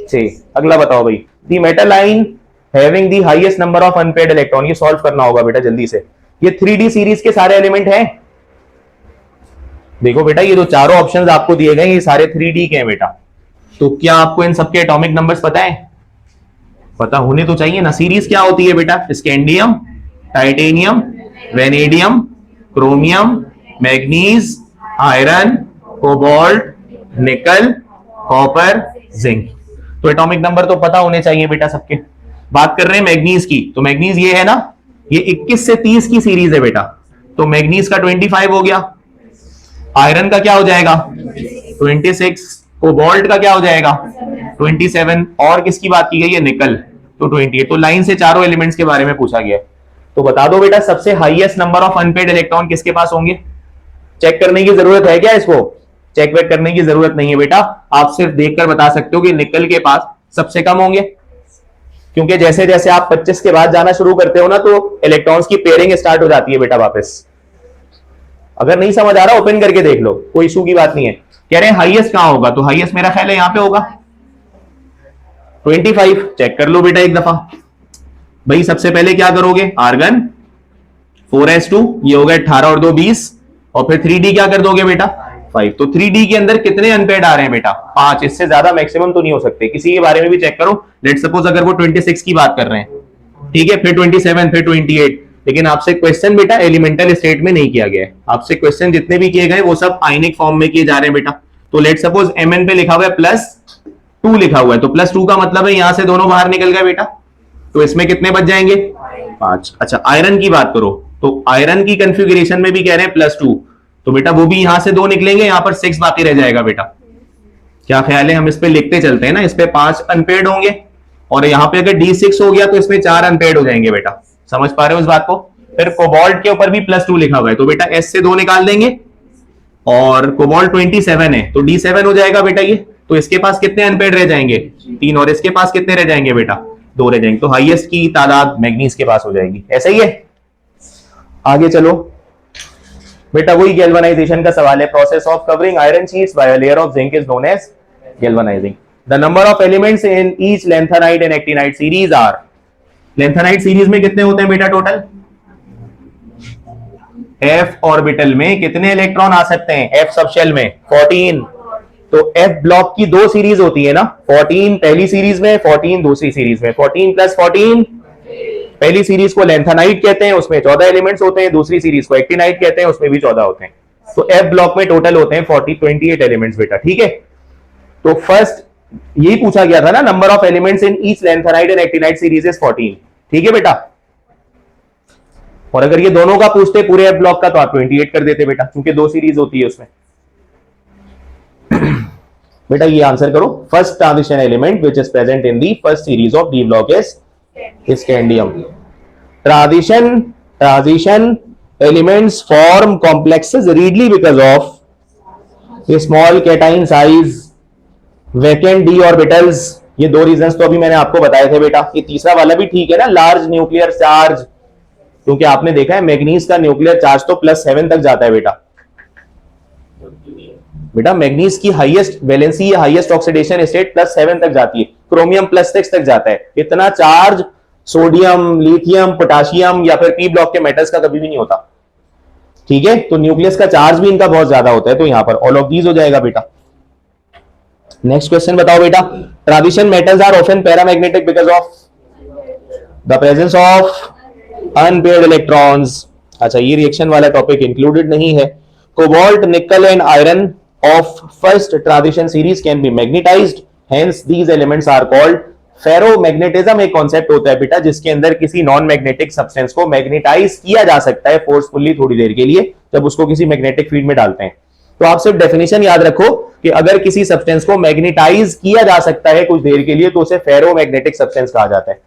6। अगला बताओ भाई, the metal ion having the highest number of unpaired electron, ये सॉल्व करना होगा बेटा जल्दी से। ये 3D सीरीज के सारे एलिमेंट हैं। देखो बेटा, ये जो चारों ऑप्शंस आपको दिए गए ये सारे 3D के हैं बेटा। तो क्या आपको इन सबके एटॉमिक नंबर्स पता है? पता होने तो चाहिए ना। सीरीज क्या होती है बेटा? Scandium, titanium, vanadium, chromium, manganese, iron, cobalt, निकल, कॉपर, जिंक। तो एटॉमिक नंबर तो पता होने चाहिए बेटा सबके। बात कर रहे हैं मैग्नीज की, तो मैग्नीज ये है ना, ये 21 से 30 की सीरीज है बेटा, तो मैग्नीज का 25 हो गया। आयरन का क्या हो जाएगा? 26। कोबाल्ट का क्या हो जाएगा? 27। और किसकी बात की गई है? निकल, तो 28। तो लाइन से चारों एलिमेंट्स के बारे में पूछा गया है। तो बता दो बेटा, सबसे highest number of unpaired electron किसके पास होंगे? चेक करने की जरूरत है क्या इसको? चेक वेक करने की जरूरत नहीं है बेटा, आप सिर्फ देखकर बता सकते हो कि निकल के पास सबसे कम होंगे, क्योंकि जैसे जैसे आप 25 के बाद जाना शुरू करते हो ना, तो इलेक्ट्रॉन्स की पेयरिंग स्टार्ट हो जाती है बेटा वापस। अगर नहीं समझ आ रहा ओपन करके देख लो, कोई इशू की बात नहीं है। कह रहे हैं हाईएस्ट कहां होगा, तो हाईएस्ट मेरा ख्याल है यहां पे होगा, 25। चेक कर लो बेटा एक दफा। भाई सबसे पहले क्या करोगे? आर्गन 4s2, ये हो गया 18 और 2 20, और फिर 3D क्या कर दोगे बेटा? 5। तो 3D के अंदर कितने अनपेड आ रहे हैं बेटा? 5। इससे ज्यादा मैक्सिमम तो नहीं हो सकते। किसी के बारे में भी चेक करो, लेट सपोज अगर वो 26 की बात कर रहे हैं, ठीक है, फिर 27, फिर 28। लेकिन आपसे क्वेश्चन बेटा एलिमेंटल स्टेट में नहीं किया गया है। आपसे क्वेश्चन जितने भी किए गए वो सब आयनिक फॉर्म में किए जा रहे हैं बेटा। तो लेट सपोज Mn पे लिखा हुआ है +2 लिखा हुआ है, तो +2 का मतलब है यहां से दोनों बाहर निकल गए बेटा, तो इसमें कितने बच जाएंगे? 5। अच्छा आयरन की बात करो, तो आयरन की कंफिगरेशन में भी कह रहे हैं +2, तो बेटा वो भी यहां से 2 निकलेंगे, यहां पर 6 बाकी रह जाएगा बेटा। क्या ख्याल है? हम इस पे लिखते चलते हैं ना, इस पे 5 अनपेड होंगे, और यहां पे अगर D6 हो गया तो इसमें 4 अनपेड हो जाएंगे बेटा। समझ पा रहे हो इस बात को? फिर कोबाल्ट के ऊपर भी +2 लिखा हुआ है, तो बेटा S से 2 निकाल देंगे, और कोबाल्ट 27 है, तो D7 हो जाएगा बेटा ये। तो इसके पास कितने अनपेड रह जाएंगे? 3। और इसके पास कितने रह जाएंगे बेटा? 2 रह जाएंगे। तो हाईएस्ट की तादाद मैग्नीज के पास हो जाएगी। ऐसा ही है। आगे चलो बेटा, वही गैल्वेनाइजेशन का सवाल है। Process of covering iron sheets by a layer of zinc is known as galvanizing. The number of elements in each lanthanide and actinide series are. Lanthanide series में कितने होते हैं बेटा टोटल? f ऑर्बिटल में कितने इलेक्ट्रॉन आ सकते हैं? f सब शेल में 14। तो f ब्लॉक की 2 सीरीज होती है ना, 14 पहली सीरीज में, 14 दूसरी सीरीज में। 14 + 14 पहली सीरीज को लैंथेनाइट कहते हैं, उसमें 14 एलिमेंट्स होते हैं। दूसरी सीरीज को एक्टिनाइट कहते हैं, उसमें भी 14 होते हैं। तो f ब्लॉक में टोटल होते हैं 28 एलिमेंट्स बेटा। ठीक है, तो फर्स्ट यही पूछा गया था ना, number of elements in each lanthanide and actinide series is 14। ठीक है बेटा, और अगर ये दोनों का पूछते पूरे एफ ब्लॉक का, तो आप 28 कर देते बेटा, क्योंकि 2 सीरीज होती है उसमें। बेटा ये आंसर करो। First transition element which is present in the first series of D block is scandium. Transition elements form complexes readily because of small cation size, vacant D orbitals. ये दो रीजंस तो अभी मैंने आपको बताए थे बेटा। ये तीसरा वाला भी ठीक है ना, लार्ज न्यूक्लियर चार्ज, क्योंकि आपने देखा है मैग्नीज का न्यूक्लियर चार्ज तो +7 तक जाता है बेटा। बेटा मैग्नीज की हाईएस्ट वैलेंसी या हाईएस्ट ऑक्सीडेशन स्टेट +7 तक जाती है, क्रोमियम +6 तक जाता है। इतना चार्ज सोडियम, लिथियम, पोटाशियम या फिर पी ब्लॉक के मेटल्स का कभी भी नहीं होता। ठीक है, तो न्यूक्लियस का चार्ज भी इनका बहुत ज्यादा होता है, तो यहां पर ऑल ऑफ दीज हो जाएगा बेटा। नेक्स्ट क्वेश्चन बताओ बेटा। Transition metals are often paramagnetic because of the presence of unpaired electrons. अच्छा, ये रिएक्शन वाला टॉपिक इंक्लूडेड नहीं है। कोबाल्ट, निकल and iron of first transition series can be magnetized, hence these elements are called ferromagnetism। एक कॉन्सेप्ट होता है बेटा जिसके अंदर किसी नॉन मैग्नेटिक सब्सटेंस को मैग्नेटाइज किया जा सकता है फोर्सफुली थोड़ी देर के लिए, जब उसको किसी मैग्नेटिक फील्ड में डालते हैं। तो आप सिर्फ डेफिनेशन याद रखो कि अगर किसी सब्सटेंस को मैग्नेटाइज किया जा सकता है कुछ देर के लिए तो उसे फेरोमैग्नेटिक सब्सटेंस कहा जाता है।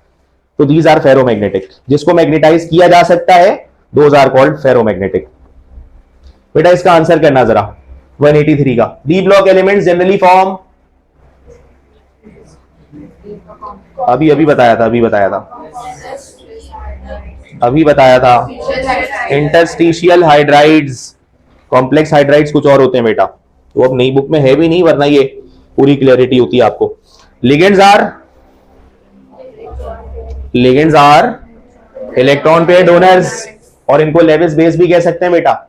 तो दीज आर फेरोमैग्नेटिक। जिसको मैग्नेटाइज किया जा सकता है दोज आर कॉल्ड फेरोमैग्नेटिक। बेटा इसका आंसर करना जरा 183 का। D block elements generally form, अभी बताया था इंटरस्टिशियल हाइड्राइड्स, कॉम्प्लेक्स हाइड्राइड्स कुछ और होते हैं बेटा, तो अब नई बुक में है भी नहीं, वरना ये पूरी क्लैरिटी होती है आपको। Ligands are electron pair donors, और इनको लेविस बेस भी कह सकते हैं बेटा।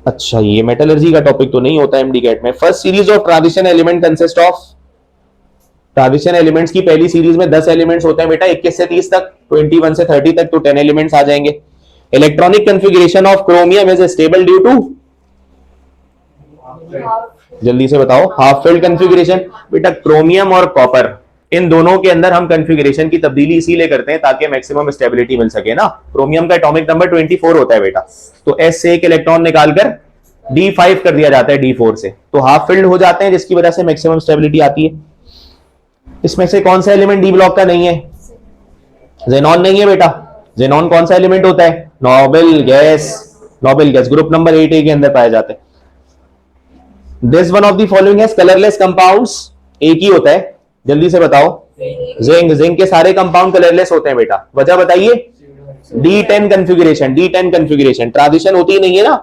अच्छा, ये मेटलर्जी का टॉपिक तो नहीं होता एमडी कैट में। First series of transition element consist of, transition elements की पहली सीरीज में 10 एलिमेंट्स होते हैं बेटा, 21 से 30 तक, 21 से 30 तक तो 10 एलिमेंट्स आ जाएंगे। Electronic configuration of chromium is stable due to, जल्दी से बताओ, हाफ फील्ड कॉन्फ़िगरेशन। बेटा क्रोमियम और कॉपर इन दोनों के अंदर हम कॉन्फ़िगरेशन की तब्दीली इसीलिए करते हैं ताकि मैक्सिमम स्टेबिलिटी मिल सके ना। क्रोमियम का एटॉमिक नंबर 24 होता है बेटा, तो S से एक इलेक्ट्रॉन निकालकर D5 कर दिया जाता है D4 से, तो हाफ फिल्ड हो जाते हैं जिसकी वजह से मैक्सिमम स्टेबिलिटी आती है। इसमें से कौन सा एलिमेंट डी ब्लॉक का नहीं है? जेनॉन नहीं है बेटा। जेनॉन कौन सा एलिमेंट होता है? Noble gas. Noble gas group number 8A के अंदर पाए जाते हैं। This one of the following has colourless compounds, एक ही होता है, जल्दी से बताओ। जिंक, जिंक के सारे कंपाउंड कलरलेस होते हैं बेटा, वजह बताइए। D10 configuration, D10 configuration, transition होती ही नहीं है ना।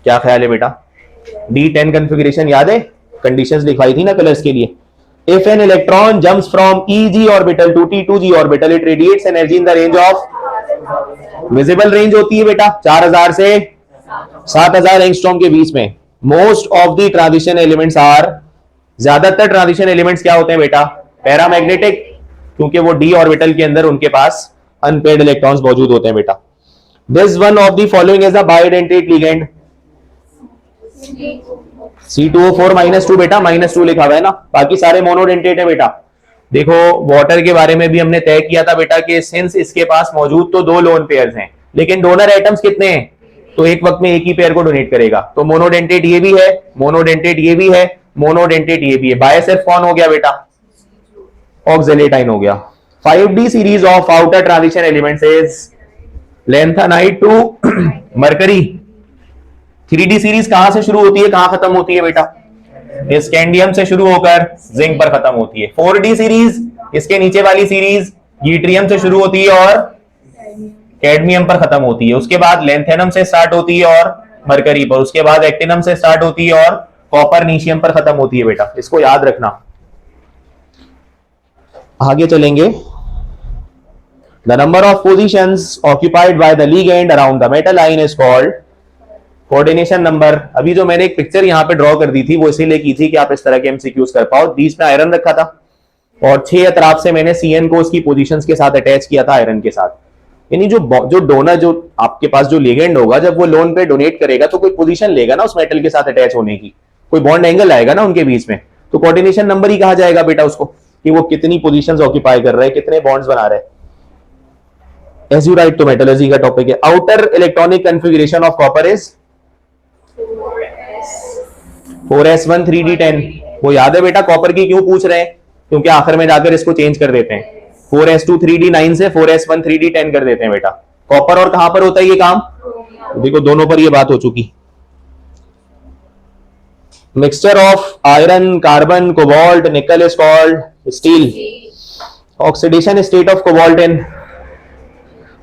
क्या ख्याल है बेटा? D10 कॉन्फ़िगरेशन याद है? कंडीशंस लिखवाई थी ना कलर्स के लिए। If an electron jumps from EG orbital to T2G orbital, it radiates energy in the range of, visible range होती है बेटा 4000 से 7000 एंगस्ट्रॉम के बीच में। Most of the transition elements are, ज्यादातर ट्रांजिशन एलिमेंट्स क्या होते हैं बेटा? पैरामैग्नेटिक, क्योंकि वो डी ऑर्बिटल के अंदर उनके पास अनपेयर्ड इलेक्ट्रॉन्स मौजूद होते हैं बेटा। This one of the following is a bidentate ligand. C2O4-2 बेटा, -2 लिखा हुआ है ना, बाकी सारे मोनोडेंटेट है बेटा। देखो वाटर के बारे में भी हमने तय किया था बेटा कि सिंस इसके पास मौजूद तो 2 लोन पेयर्स हैं, लेकिन डोनर एटम्स कितने हैं? तो एक वक्त में एक ही पेयर को डोनेट करेगा, तो मोनोडेंटेट ये भी है, मोनोडेंटेट ये भी है, मोनोडेंटेट ये भी है। बायसेफ कौन हो गया बेटा? ऑक्सैलेटाइन हो गया। 5D series of outer transition elements is lanthanide to mercury. 3D series कहां से शुरू होती है, कहां खत्म होती है बेटा? स्कैंडियम से शुरू होकर जिंक पर खत्म होती है। 4D सीरीज, इसके नीचे वाली सीरीज यूट्रियम से शुरू होती है और कैडमियम पर खत्म होती है। उसके बाद लैंथेनम से स्टार्ट होती है और मरकरी पर, उसके बाद एक्टिनम से स्टार्ट होती है और कॉपरनीशियम पर खत्म होती है बेटा, इसको याद रखना। आगे चलेंगे। The number of positions occupied by the ligand around the metal ion is called coordination number. अभी जो मैंने एक पिक्चर यहां पे ड्रॉ कर दी थी वो इसीलिए की थी कि आप इस तरह के एमसीक्यूज कर पाओ। बीच में आयरन रखा था और 6 अतराफ से मैंने CN को उसकी पोजीशंस के साथ अटैच किया था आयरन के साथ। यानी जो डोनर, जो आपके पास जो लिगेंड होगा, जब वो लोन पे डोनेट करेगा तो कोई पोजीशन लेगा ना उस मेटल के साथ अटैच होने की, कोई बॉन्ड एंगल आएगा ना उनके बीच में, तो कोऑर्डिनेशन नंबर ही कहा जाएगा बेटा उसको, कि वो कितनी पोजीशंस ऑक्यूपाई कर रहे हैं, कितने बॉन्ड्स बना रहे हैं। एज यू राइट, तो मेटलर्जी का टॉपिक है। Outer electronic configuration of copper is 4s1 3d10। वो याद है बेटा कॉपर की क्यों पूछ रहे हैं? क्योंकि आखिर में जाकर इसको चेंज कर देते हैं, 4s2 3d9 से 4s1 3d10 कर देते हैं बेटा। कॉपर और कहां पर होता है ये काम? देखो दोनों पर ये बात हो चुकी। Mixture of iron, carbon, cobalt, nickel is called steel. Oxidation state of cobalt in,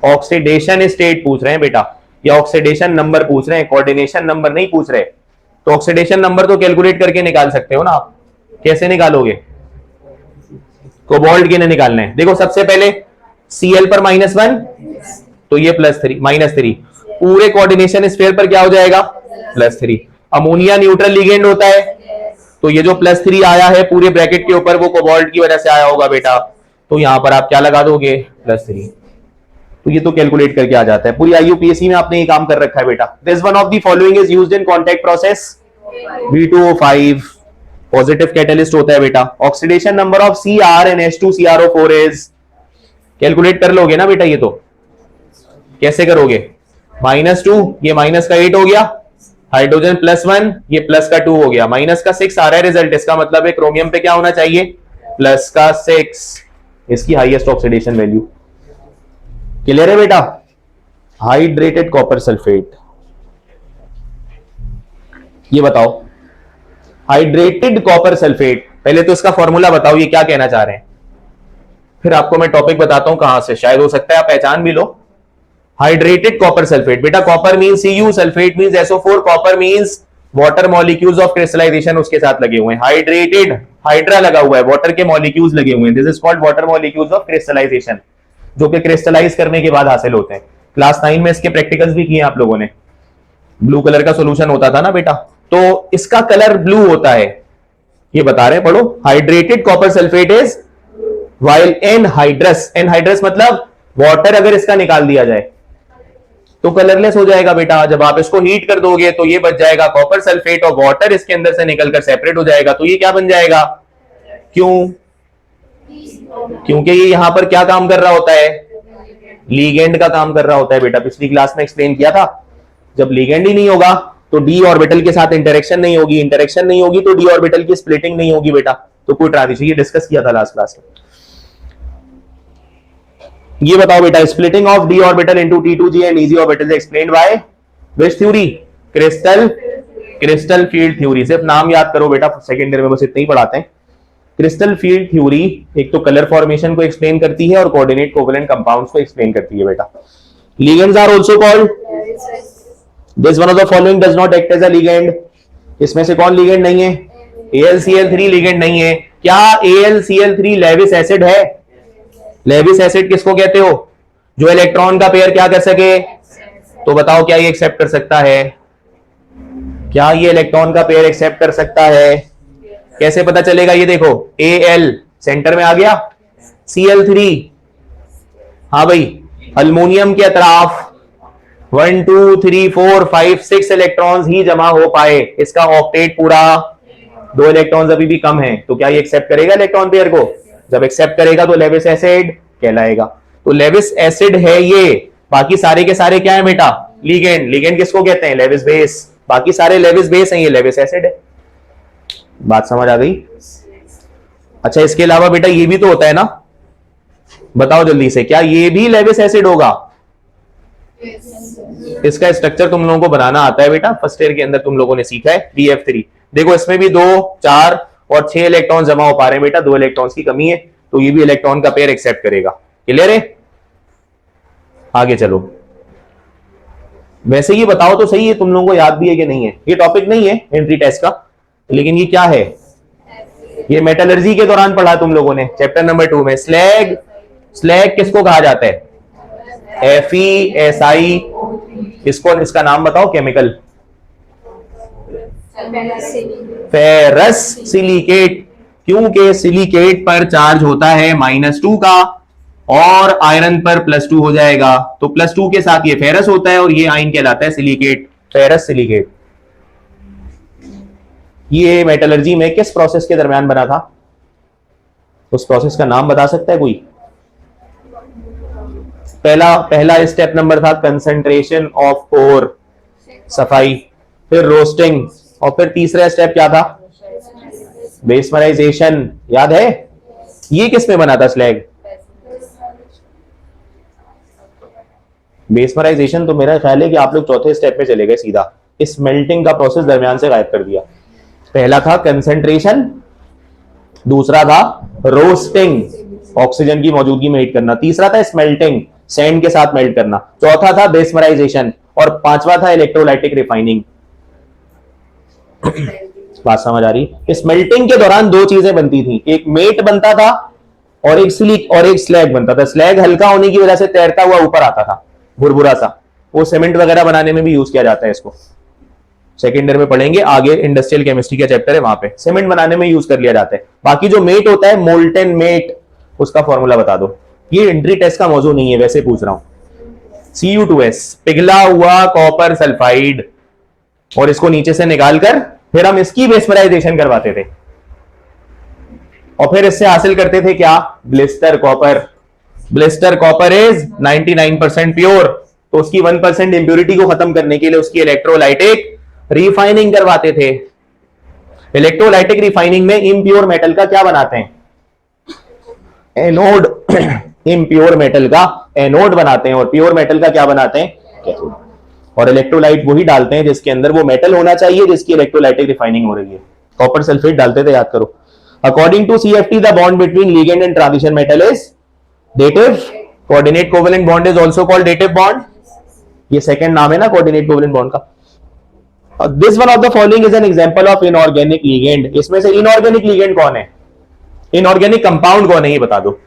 oxidation state पूछ रहे हैं बेटा, या ऑक्सीडेशन नंबर पूछ रहे हैं, कोऑर्डिनेशन नंबर नहीं पूछ रहे। तो ऑक्सीडेशन नंबर तो कैलकुलेट करके निकाल सकते हो ना आप। कैसे निकालोगे? कोबाल्ट के लिए निकालना है। देखो सबसे पहले Cl पर -1, तो ये +3 -3, पूरे कोऑर्डिनेशन स्फीयर पर क्या हो जाएगा? +3। अमोनिया न्यूट्रल लिगेंड होता है, तो ये जो +3 आया है पूरे ब्रैकेट के ऊपर वो कोबाल्ट की वजह से आया होगा बेटा, तो यहां पर आप क्या लगा दोगे? +3। तो ये तो कैलकुलेट करके आ जाता है। पूरी IUPAC में आपने ये काम कर रखा है बेटा। This one of the following is used in contact process, B2O5 positive catalyst होता है बेटा। Oxidation number of CrNH2CrO4 is, calculate कर लोगे ना बेटा ये तो। कैसे करोगे? -2, ये -8 हो गया, हाइड्रोजन +1, ये +2 हो गया, -6 आ रहा है रिजल्ट, इसका मतलब है क्रोमियम पे क्या होना चाहिए? +6, इसकी हाईएस्ट ऑक्सीडेशन वैल्यू। क्लियर है बेटा? हाइड्रेटेड कॉपर सल्फेट, ये बताओ हाइड्रेटेड कॉपर सल्फेट, पहले तो इसका फॉर्मूला बताओ ये क्या कहना चाह रहे हैं, फिर आपको मैं टॉपिक बताता हूं कहां से, शायद हो सकता है आप पहचान भी लो। हाइड्रेटेड कॉपर सल्फेट बेटा, copper means Cu, sulphate means SO4, copper means water molecules of crystallization उसके साथ लगे हुए हैं। हाइड्रेटेड, हाइड्रा लगा हुआ है, वाटर के मॉलिक्यूल्स लगे हुए हैं, this is called water molecules of crystallization, जो कि क्रिस्टलाइज करने के बाद हासिल होते हैं। क्लास 9 में इसके प्रैक्टिकल्स भी किए आप लोगों ने। ब्लू कलर का सॉल्यूशन होता था ना बेटा, तो इसका कलर ब्लू होता है, ये बता रहे हैं, पढ़ो। Hydrated copper sulphate is while anhydrous, anhydrous मतलब वाटर अगर इसका निकाल दिया जाए तो कलरलेस हो जाएगा बेटा। जब आप इसको हीट कर दोगे तो ये बच जाएगा कॉपर सल्फेट, और वाटर इसके अंदर से निकलकर सेपरेट हो जाएगा, तो ये क्या बन जाएगा? क्यों? क्योंकि ये यहां पर क्या काम कर रहा होता है? लीगेंड का काम कर रहा होता है बेटा। पिछली क्लास में एक्सप्लेन किया था, जब लीगेंड ही नहीं होगा तो डी ऑर्बिटल के साथ इंटरेक्शन नहीं होगी, इंटरेक्शन नहीं होगी तो डी ऑर्बिटल की स्प्लिटिंग नहीं होगी बेटा, तो कोई ट्रांजिशन, ये डिस्कस किया था लास्ट क्लास में। ये बताओ बेटा, splitting of D orbital into T2G and EG orbital explained by which theory? Crystal field theory. सिर्फ नाम याद करो बेटा, सेकेंड ईयर में बस इतना ही पढ़ाते हैं। क्रिस्टल फील्ड थ्योरी एक तो कलर फॉर्मेशन को एक्सप्लेन करती है और कोऑर्डिनेट कोवेलेंट कंपाउंड्स को एक्सप्लेन करती है बेटा। Ligands are also called, this one of the following does not act as a ligand, इसमें से कौन लिगेंड नहीं है? AlCl3 लिगेंड नहीं है। क्या AlCl3 लेविस एसिड है? लेविस एसिड किसको कहते हो? जो इलेक्ट्रॉन का पेयर क्या कर सके? तो बताओ क्या ये एक्सेप्ट कर सकता है? क्या ये इलेक्ट्रॉन का पेयर एक्सेप्ट कर सकता है? कैसे पता चलेगा? ये देखो, Al सेंटर में आ गया, Cl3, हाँ भाई, अल्मोनियम के अतराफ 1 2 3 4 5 6 इलेक्ट्रॉन्स ही जमा हो पाए, इसका ऑक्टेट पूरा 2 इलेक्ट्रॉन्स अभी भी कम है, तो क्या ये एक्सेप्ट करेगा इलेक्ट्रॉन पेयर को? जब एक्सेप्ट करेगा तो लेविस एसिड कहलाएगा। तो लेविस एसिड है ये, बाकी सारे के सारे क्या है बेटा? लिगेंड। लिगेंड किसको कहते हैं? Lewis base. बाकी सारे लेविस बेस हैं, ये लेविस एसिड है। बात समझ आ गई? अच्छा, इसके अलावा बेटा ये भी तो होता है ना, बताओ जल्दी से, क्या ये भी लेविस एसिड होगा? इसका स्ट्रक्चर तुम लोगों को बनाना आता है बेटा, फर्स्ट ईयर के अंदर तुम लोगों ने सीखा है, 3f3। देखो इसमें भी 2 4 और 6 इलेक्ट्रॉन जमा हो पा रहे हैं बेटा, 2 इलेक्ट्रॉन्स की कमी है, तो ये भी इलेक्ट्रॉन का पेयर एक्सेप्ट करेगा। क्लियर है? आगे चलो। वैसे ये बताओ तो सही है, तुम लोगों को याद भी है कि नहीं है? ये टॉपिक नहीं है एंट्री टेस्ट का, लेकिन ये क्या है? ये मेटलर्जी के दौरान पढ़ा तुम लोगों ने, चैप्टर नंबर 2 में। स्लैग, स्लैग किसको कहा जाता है? FeSi, इसको, इसका नाम बताओ केमिकल। फेरस सिलिकेट, क्योंकि सिलिकेट पर चार्ज होता है -2 का और आयरन पर +2 हो जाएगा, तो +2 के साथ ये फेरस होता है और ये आयन कहलाता है सिलिकेट, फेरस सिलिकेट। ये मेटलर्जी में किस प्रोसेस के दरमियान बना था? उस प्रोसेस का नाम बता सकता है कोई? पहला स्टेप नंबर था कंसंट्रेशन ऑफ ओर, सफाई, फिर रोस्टिंग, और फिर तीसरा स्टेप क्या था? बेसमराइजेशन। याद है? ये किस में बना था स्लैग? मेस्मराइजेशन तो मेरा ख्याल है कि आप लोग चौथे स्टेप पे चले गए सीधा, स्मेल्टिंग का प्रोसेस दरमियान से गायब कर दिया। पहला था कंसेंट्रेशन, दूसरा था रोस्टिंग, ऑक्सीजन की मौजूदगी में हीट करना, तीसरा था स्मेल्टिंग, सैंड के साथ मेल्ट करना, चौथा था मेस्मराइजेशन, और पांचवा था इलेक्ट्रोलाइटिक रिफाइनिंग। बात समझ आ रही? स्मेल्टिंग के दौरान दो चीजें बनती थी, एक मेट बनता था और एक सिलिक और एक स्लैग बनता था। स्लैग हल्का होने की वजह से तैरता हुआ ऊपर आता था, भुरभुरा सा, वो सीमेंट वगैरह बनाने में भी यूज किया जाता है इसको। सेकेंड ईयर में पढ़ेंगे आगे, इंडस्ट्रियल केमिस्ट्री का चैप्टर है, वहां पे सीमेंट बनाने में यूज कर लिया जाता है। बाकी जो मेट होता है, मोल्टेन मेट, उसका फॉर्मूला बता दो। ये एंट्री टेस्ट का मौजूद नहीं है, वैसे पूछ रहा हूं। Cu2S, पिघला हुआ कॉपर सल्फाइड, और इसको नीचे से निकालकर फिर हम इसकी मेस्मराइजेशन करवाते थे और फिर इससे हासिल करते थे क्या? Blister copper. Blister copper is 99% pure, तो उसकी 1% इंप्योरिटी को खत्म करने के लिए उसकी इलेक्ट्रोलाइटिक रिफाइनिंग करवाते थे। इलेक्ट्रोलाइटिक रिफाइनिंग में इम्प्योर मेटल का क्या बनाते हैं? एनोड। इम्प्योर मेटल का एनोड बनाते हैं और प्योर मेटल का क्या बनाते हैं? कैथोड। और इलेक्ट्रोलाइट वही डालते हैं जिसके अंदर वो मेटल होना चाहिए जिसकी इलेक्ट्रोलाइटिक रिफाइनिंग हो रही है। कॉपर सल्फेट डालते थे, याद करो। According to CFT, the bond between ligand and transition metal is dative. Coordinate covalent bond is also called dative bond. ये सेकंड नाम है ना कोऑर्डिनेट कोवेलेंट बॉन्ड का। This one of the following is an example of inorganic ligand. इसमें से इनऑर्गेनिक लिगेंड कौन है? इनऑर्गेनिक कंपाउंड कौन है, ये बता दो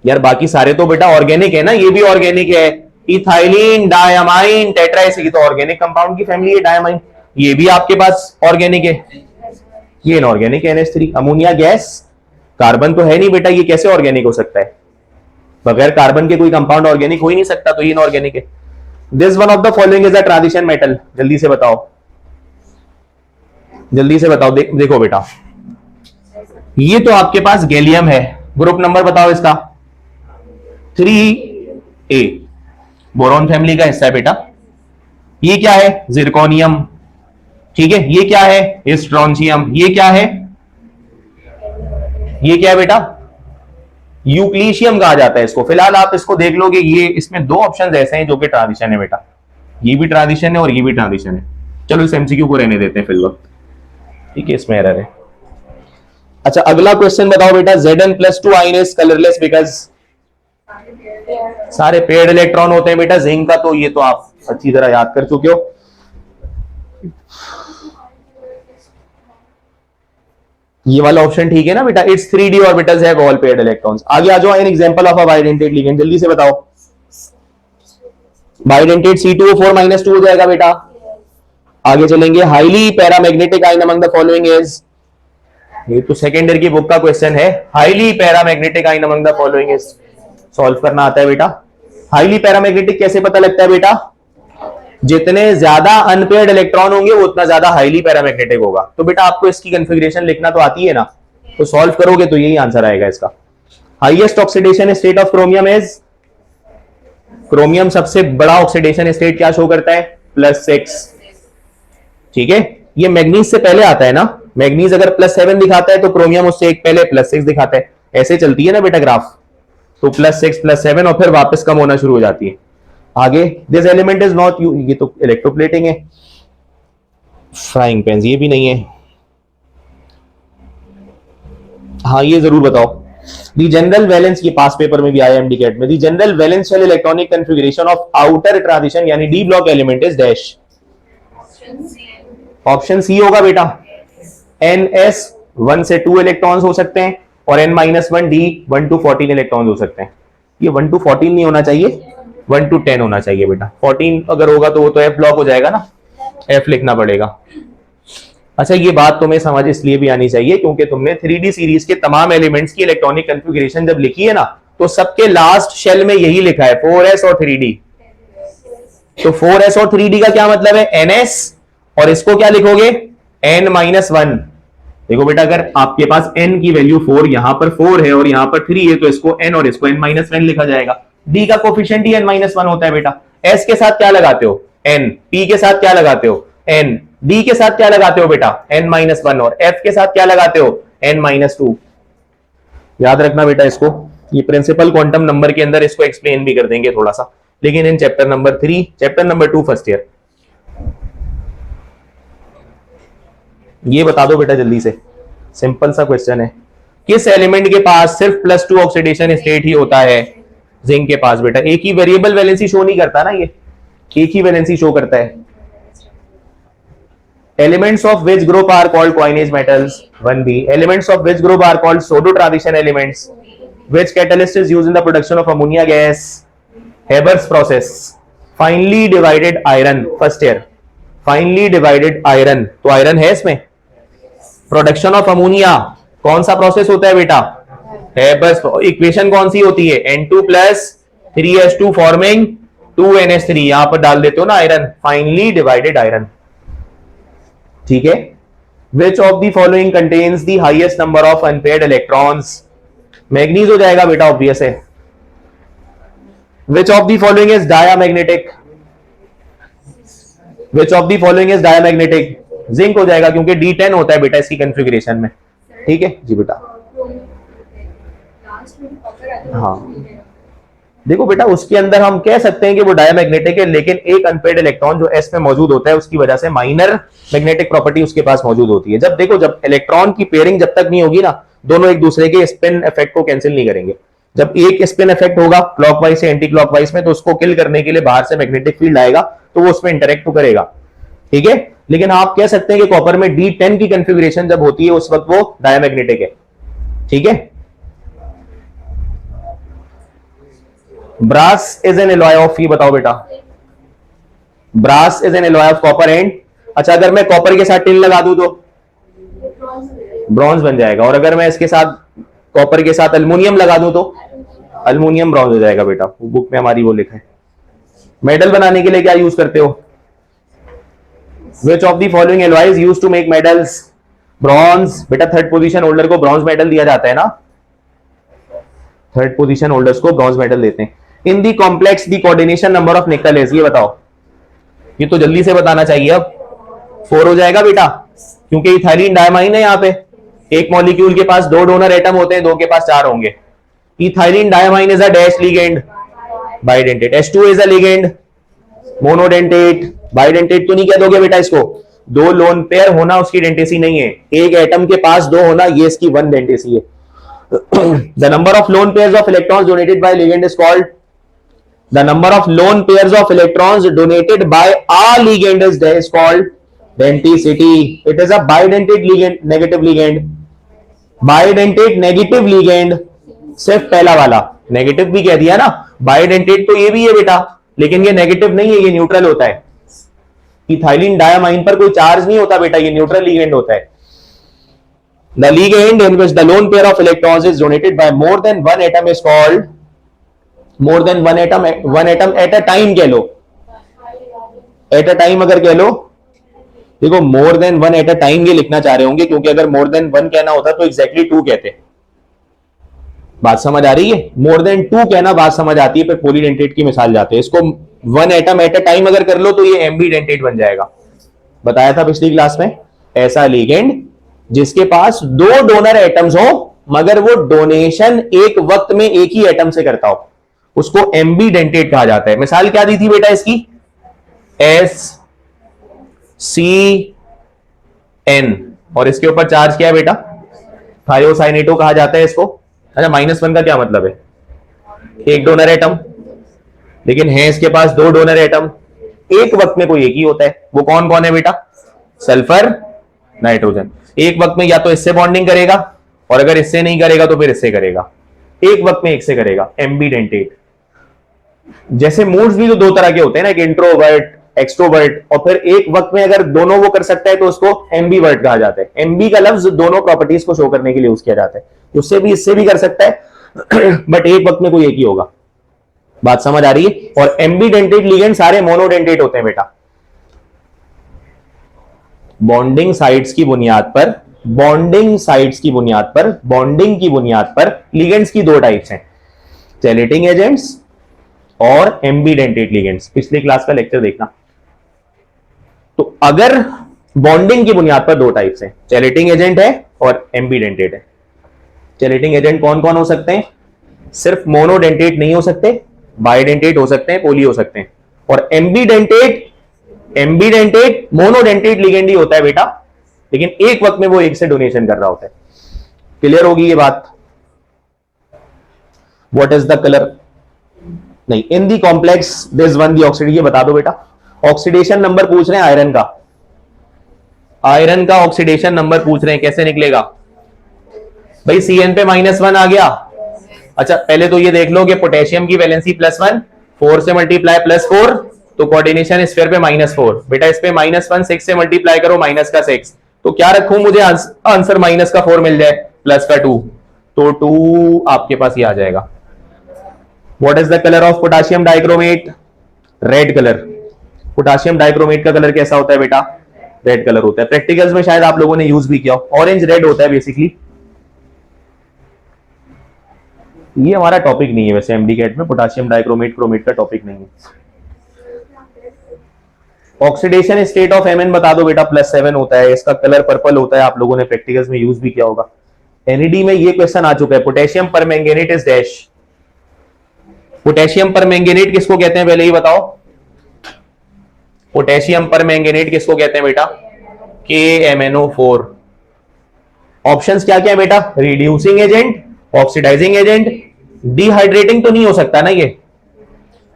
यार। बाकी सारे तो बेटा ऑर्गेनिक है ना, ये भी ऑर्गेनिक है। इथाइलिन, डायमाइन, टेट्राएसिड, ये तो ऑर्गेनिक कंपाउंड की फैमिली है। डायमाइन ये भी आपके पास ऑर्गेनिक है। ये इनऑर्गेनिक है NH3। अमोनिया गैस, कार्बन तो है नहीं बेटा, ये कैसे ऑर्गेनिक हो सकता है? बगैर कार्बन के कोई कंपाउंड ऑर्गेनिक हो ही नहीं सकता, तो ये इनऑर्गेनिक है। This one of the following is a transition metal. जल्दी से बताओ, जल्दी से बताओ। देखो बेटा, ये तो आपके पास गैलियम है। ग्रुप नंबर बताओ इसका, 3A। बोरॉन फैमिली का हिस्सा है बेटा। ये क्या है? जिरकोनियम। ठीक है, ये क्या है? स्ट्रोंशियम। ये क्या है? ये क्या है बेटा? यूक्लिशियम कहा जाता है इसको। फिलहाल आप इसको देख लोगे, ये इसमें दो ऑप्शंस ऐसे हैं जो कि ट्रांजिशन है बेटा। ये भी ट्रांजिशन है और ये भी ट्रांजिशन है। चलो इस MCQ को रहने देते हैं फिल वक्त, ठीक है, इसमें एरर है। अच्छा, अगला क्वेश्चन बताओ बेटा। Zn+2 ion is colourless because सारे पेड इलेक्ट्रॉन होते हैं बेटा जिंक का, तो ये तो आप अच्छी तरह याद कर चुके हो। ये वाला ऑप्शन ठीक है ना बेटा? It's 3D orbitals have all paired electrons. आगे आ जाओ, N example of a bidentate ligand. जल्दी से बताओ। बाइडेंटेट C2O4 - 2 हो जाएगा बेटा। आगे चलेंगे। Highly paramagnetic ion among the following is, ये तो सेकेंड ईयर की बुक का क्वेश्चन है। Highly paramagnetic ion among the following is, solve करना आता है बेटा। हाईली पैरामैग्नेटिक कैसे पता लगता है बेटा? जितने ज्यादा अनपेयर्ड इलेक्ट्रॉन होंगे वो उतना ज्यादा हाईली पैरामैग्नेटिक होगा। तो बेटा आपको इसकी कॉन्फ़िगरेशन लिखना तो आती है ना, तो सॉल्व करोगे तो यही आंसर आएगा इसका। Highest oxidation state of chromium is, chromium सबसे बड़ा ऑक्सीडेशन स्टेट क्या शो करता है? +6। ठीक है, ये मैग्नीज से पहले आता है ना। मैग्नीज अगर +7 दिखाता है तो क्रोमियम उससे एक पहले +6 दिखाता है। ऐसे चलती है ना बेटा ग्राफ, तो +6 +7 और फिर वापस कम होना शुरू हो जाती है। आगे, this element is not you, ये तो इलेक्ट्रोप्लेटिंग है। फ्राइंग पैन, ये भी नहीं है। हाँ, ये जरूर बताओ। दी जनरल वैलेंस, ये पास पेपर में भी आया MD कैट में। The general valence shell electronic configuration of outer transition यानी D block element is dash. Option C होगा बेटा। NS 1 से 2 इलेक्ट्रॉन्स हो सकते हैं और N-1 D 1 to 14 इलेक्ट्रॉन्स हो सकते हैं। ये 1 to 14 नहीं होना चाहिए, 1 to 10 होना चाहिए बेटा। 14 अगर होगा तो वो तो F ब्लॉक हो जाएगा ना, F लिखना पड़ेगा। अच्छा, ये बात तुम्हें समझ इसलिए भी आनी चाहिए क्योंकि तुमने 3D सीरीज के तमाम एलिमेंट्स की इलेक्ट्रॉनिक कॉन्फ़िगरेशन जब लिखी है ना, तो सबके लास्ट शेल में यही लिखा है 4s और 3D। तो 4s और 3D का क्या मतलब है? NS, और इसको क्या लिखोगे? N-1। देखो बेटा, अगर आपके पास n की वैल्यू 4, यहां पर 4 है और यहां पर 3 है, तो इसको n और इसको N-1 लिखा जाएगा। D का कोफिशिएंट ही N-1 होता है बेटा। S के साथ क्या लगाते हो? N। P के साथ क्या लगाते हो? N। D के साथ क्या लगाते हो बेटा? N-1। और F के साथ क्या लगाते हो? N-2। याद रखना बेटा इसको। ये प्रिंसिपल क्वांटम नंबर के अंदर इसको एक्सप्लेन भी कर देंगे थोड़ा सा। लेकिन in chapter number 3, chapter number 2 first year. ये बता दो बेटा जल्दी से, सिंपल सा क्वेश्चन है। किस एलिमेंट के पास सिर्फ +2 ऑक्सीडेशन स्टेट ही होता है? जिंक के पास बेटा एक ही वेरिएबल वैलेंसी शो नहीं करता ना, ये एक ही वैलेंसी शो करता है। Elements of which group are called coinage metals? 1b. Elements of which group are called pseudo transition elements? Which catalyst is used in the production of ammonia gas? Haber's process. Finely divided iron, first year. Finely divided iron, तो iron है इसमें। Production of ammonia कौन सा प्रोसेस होता है बेटा? Haber's। इक्वेशन कौन सी होती है? N2 plus 3H2 forming 2NH3, यहां पर डाल देते हो ना आयरन, फाइनली डिवाइडेड आयरन। ठीक है। Which of the following contains the highest number of unpaired electrons? Manganese हो जाएगा बेटा, ऑब्वियस है। Which of the following is diamagnetic? Which of the following is diamagnetic? Zinc हो जाएगा क्योंकि D10 होता है बेटा इसकी कॉन्फ़िगरेशन में। ठीक है जी बेटा। हाँ देखो बेटा, उसके अंदर हम कह सकते हैं कि वो डायमैग्नेटिक है, लेकिन एक अनपेयर्ड इलेक्ट्रॉन जो एस में मौजूद होता है उसकी वजह से माइनर मैग्नेटिक प्रॉपर्टी उसके पास मौजूद होती है। जब देखो, जब इलेक्ट्रॉन की पेयरिंग जब तक नहीं होगी ना, दोनों एक दूसरे के स्पिन इफेक्ट को कैंसिल नहीं करेंगे। जब एक स्पिन इफेक्ट होगा क्लॉकवाइज से एंटी क्लॉकवाइज में, तो उसको किल करने के लिए बाहर से मैग्नेटिक फील्ड आएगा, तो वो उसमें इंटरेक्ट तो करेगा। ठीक है, लेकिन आप कह सकते हैं कि कॉपर में D10 की कॉन्फ़िगरेशन जब होती है उस वक्त वो डायमैग्नेटिक है। ठीक है। Brass is an alloy of, ये बताओ बेटा, brass is an alloy of copper and, अच्छा अगर मैं कॉपर के साथ टिन लगा दूं तो ब्रॉन्ज बन जाएगा, और अगर मैं इसके साथ कॉपर के साथ अल्युमिनियम लगा दूं तो अल्युमिनियम ब्रॉन्ज हो जाएगा बेटा। बुक में हमारी वो लिखा है। मेडल बनाने के लिए क्या यूज करते हो? Which of the following alloys used to make medals? Bronze बेटा, थर्ड पोजीशन होल्डर को ब्रॉन्ज मेडल दिया जाता है ना, थर्ड पोजीशन होल्डर्स को ब्रॉन्ज मेडल देते हैं। In the complex the coordination number of nickel is, ये बताओ। ये तो जल्दी से बताना चाहिए, अब 4 हो जाएगा बेटा, क्योंकि इथाइलिन डायमाइन है। यहाँ पे एक मॉलिक्यूल के पास 2 डोनर एटम होते हैं, 2 के पास 4 होंगे। Ethylene diamine is a dash ligand, bidentate. H2 is a ligand, monodentate. Bidentate तो नहीं कह दोगे बेटा इसको, 2 लोन पेयर होना उसकी डेंटेसी नहीं है, एक एटम के पास 2 होना ये इसकी 1 डेंटेसी है। The number of lone pairs of electrons donated by ligand is called, the number of lone pairs of electrons donated by a ligand is called denticity. It is a bidentate ligand, negative ligand, bidentate negative ligand। सिर्फ पहला वाला नेगेटिव भी कह दिया ना, बाइडेंटेट तो ये भी है बेटा, लेकिन ये नेगेटिव नहीं है, ये न्यूट्रल होता है। इथाइलिन डायमाइन पर कोई चार्ज नहीं होता बेटा, ये न्यूट्रल लिगेंड होता है। The ligand in which the lone pair of electrons is donated by more than one atom is called, more than one atom at a time कह लो, at a time अगर कह लो, देखो more than one at a time ये लिखना चाह रहे होंगे, क्योंकि अगर more than one कहना होता तो exactly 2 कहते। बात समझ आ रही है? more than 2 कहना बात समझ आती है, पर पॉलीडेंटेट की मिसाल जाते हैं। इसको 1 एटम एट अ टाइम अगर कर लो तो ये एम्बीडेंटेट बन जाएगा। बताया था पिछली क्लास में, ऐसा लिगेंड जिसके पास 2 डोनर एटम्स हो मगर वो डोनेशन एक वक्त में एक ही एटम से करता हो, उसको एम्बीडेंटेट कहा जाता है। मिसाल क्या दी थी बेटा इसकी? SCN, और इसके ऊपर चार्ज क्या है बेटा? थायोसाइनेटो कहा जाता है इसको। अच्छा, -1 का क्या मतलब है? एक डोनर एटम, लेकिन है इसके पास 2 डोनर एटम, एक वक्त में कोई एक ही होता है। वो कौन कौन है बेटा? Sulphur, nitrogen. एक वक्त में या तो इससे बॉन्डिंग करेगा, और अगर इससे नहीं करेगा तो फिर इससे करेगा, एक वक्त में एक से करेगा, एम्बीडेंटेट। जैसे मूड्स भी तो 2 तरह के होते हैं ना, एक इंट्रोवर्ट, एक्सट्रोवर्ट, और फिर एक वक्त में अगर दोनों वो कर सकता है तो उसको एम्बीवर्ट कहा जाता है। एम्बी का लफ्ज दोनों प्रॉपर्टीज को शो करने के लिए यूज किया जाता है, उससे भी इससे भी कर सकता है बट एक वक्त में कोई एक ही होगा। बात समझ आ रही है? और एम्बीडेंटेट लिगेंड सारे मोनोडेंटेट होते हैं बेटा। बॉन्डिंग साइट्स की बुनियाद पर, बॉन्डिंग साइट्स की बुनियाद पर, बॉन्डिंग की बुनियाद पर लिगेंड्स की 2 टाइप्स हैं, चैलेटिंग एजेंट्स और एम्बीडेंटेट लिगेंड्स। पिछली क्लास का लेक्चर देखना। तो अगर बॉन्डिंग की बुनियाद पर 2 टाइप्स हैं, चैलेटिंग एजेंट है और एम्बीडेंटेट है। चैलेटिंग एजेंट कौन कौन हो सकते हैं? सिर्फ मोनोडेंटेट नहीं हो सकते, बाइडेंटेट हो सकते हैं, पोली हो सकते हैं। और एम्बीडेंटेट मोनोडेंटेट लिगेंड ही होता है बेटा, लेकिन एक वक्त में वो एक से डोनेशन कर रहा होता है। क्लियर होगी ये बात? What is the colour? नहीं, in the complex this one the oxidation, ये बता दो बेटा। ऑक्सीडेशन नंबर पूछ रहे हैं आयरन का, आयरन का ऑक्सीडेशन नंबर पूछ रहे हैं, कैसे निकलेगा भाई? Cn पे -1 आ गया। अच्छा पहले तो ये देख लो कि पोटेशियम की वैलेंसी +1, 4 से मल्टीप्लाई +4, तो कोऑर्डिनेशन स्फीयर पे -4। बेटा इस पे -1 6 से मल्टीप्लाई करो -6, तो क्या रखूं? मुझे आंसर -4 मिल जाए, +2, तो 2 आपके पास ही आ जाएगा। What is the colour of potassium dichromate? Red colour. Potassium dichromate का कलर कैसा होता है बेटा? रेड कलर होता है। प्रैक्टिकल्स में शायद आप लोगों ने यूज भी किया, ऑरेंज रेड होता है बेसिकली। ये हमारा टॉपिक नहीं है वैसे एमडी कैट में, पोटेशियम डाइक्रोमेट क्रोमेट का टॉपिक नहीं है। ऑक्सीडेशन स्टेट ऑफ Mn बता दो बेटा, +7 होता है, इसका कलर पर्पल होता है, आप लोगों ने प्रैक्टिकल्स में यूज भी किया होगा। एनईडी में ये क्वेश्चन आ चुका है, potassium permanganate is dash. Potassium permanganate किसको कहते हैं पहले ही बताओ? पोटेशियम परमैंगनेट किसको कहते हैं बेटा? KMnO4। ऑप्शंस क्या क्या है बेटा? Reducing agent, oxidizing agent, dehydrating तो नहीं हो सकता ना ये,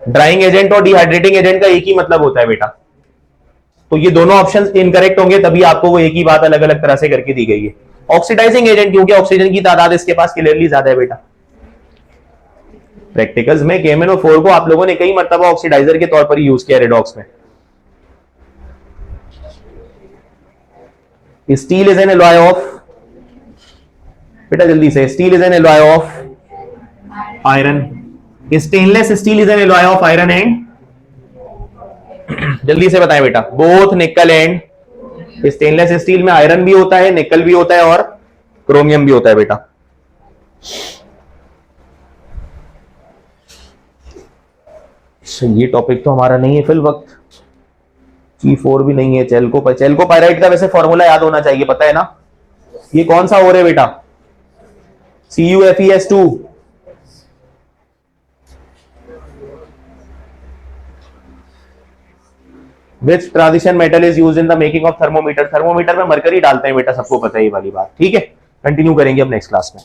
ड्राइंग एजेंट और डिहाइड्रेटिंग एजेंट का एक ही मतलब होता है बेटा, तो ये दोनों ऑप्शंस इनकरेक्ट होंगे, तभी आपको वो एक ही बात अलग अलग तरह से करके दी गई है। ऑक्सीडाइजिंग एजेंट क्योंकि ऑक्सीजन की तादाद इसके पास क्लियरली ज्यादा है बेटा। प्रैक्टिकल्स में KMnO4 को आप लोगों ने कई मर्तबा ऑक्सीडाइजर के तौर पर ही यूज किया रेडॉक्स में। Steel is an alloy of, बेटा जल्दी से, steel is an alloy of iron. Stainless steel is an alloy of iron and, जल्दी से बताएं बेटा, बोथ निकल एंड। स्टेनलेस स्टील में आयरन भी होता है, निकल भी होता है और क्रोमियम भी होता है बेटा। ये टॉपिक तो हमारा नहीं है फिल वक्त। C4 भी नहीं है, चेल्कोपाइराइट का वैसे फॉर्मूला याद होना चाहिए, पता है ना? ये कौन सा और है बेटा? CuFeS2। Which transition metal is used in the making of thermometer? Thermometer में मरकरी डालते हैं बेटा, सबको पता है ये वाली बात। ठीक है, कंटिन्यू करेंगे अब नेक्स्ट क्लास में।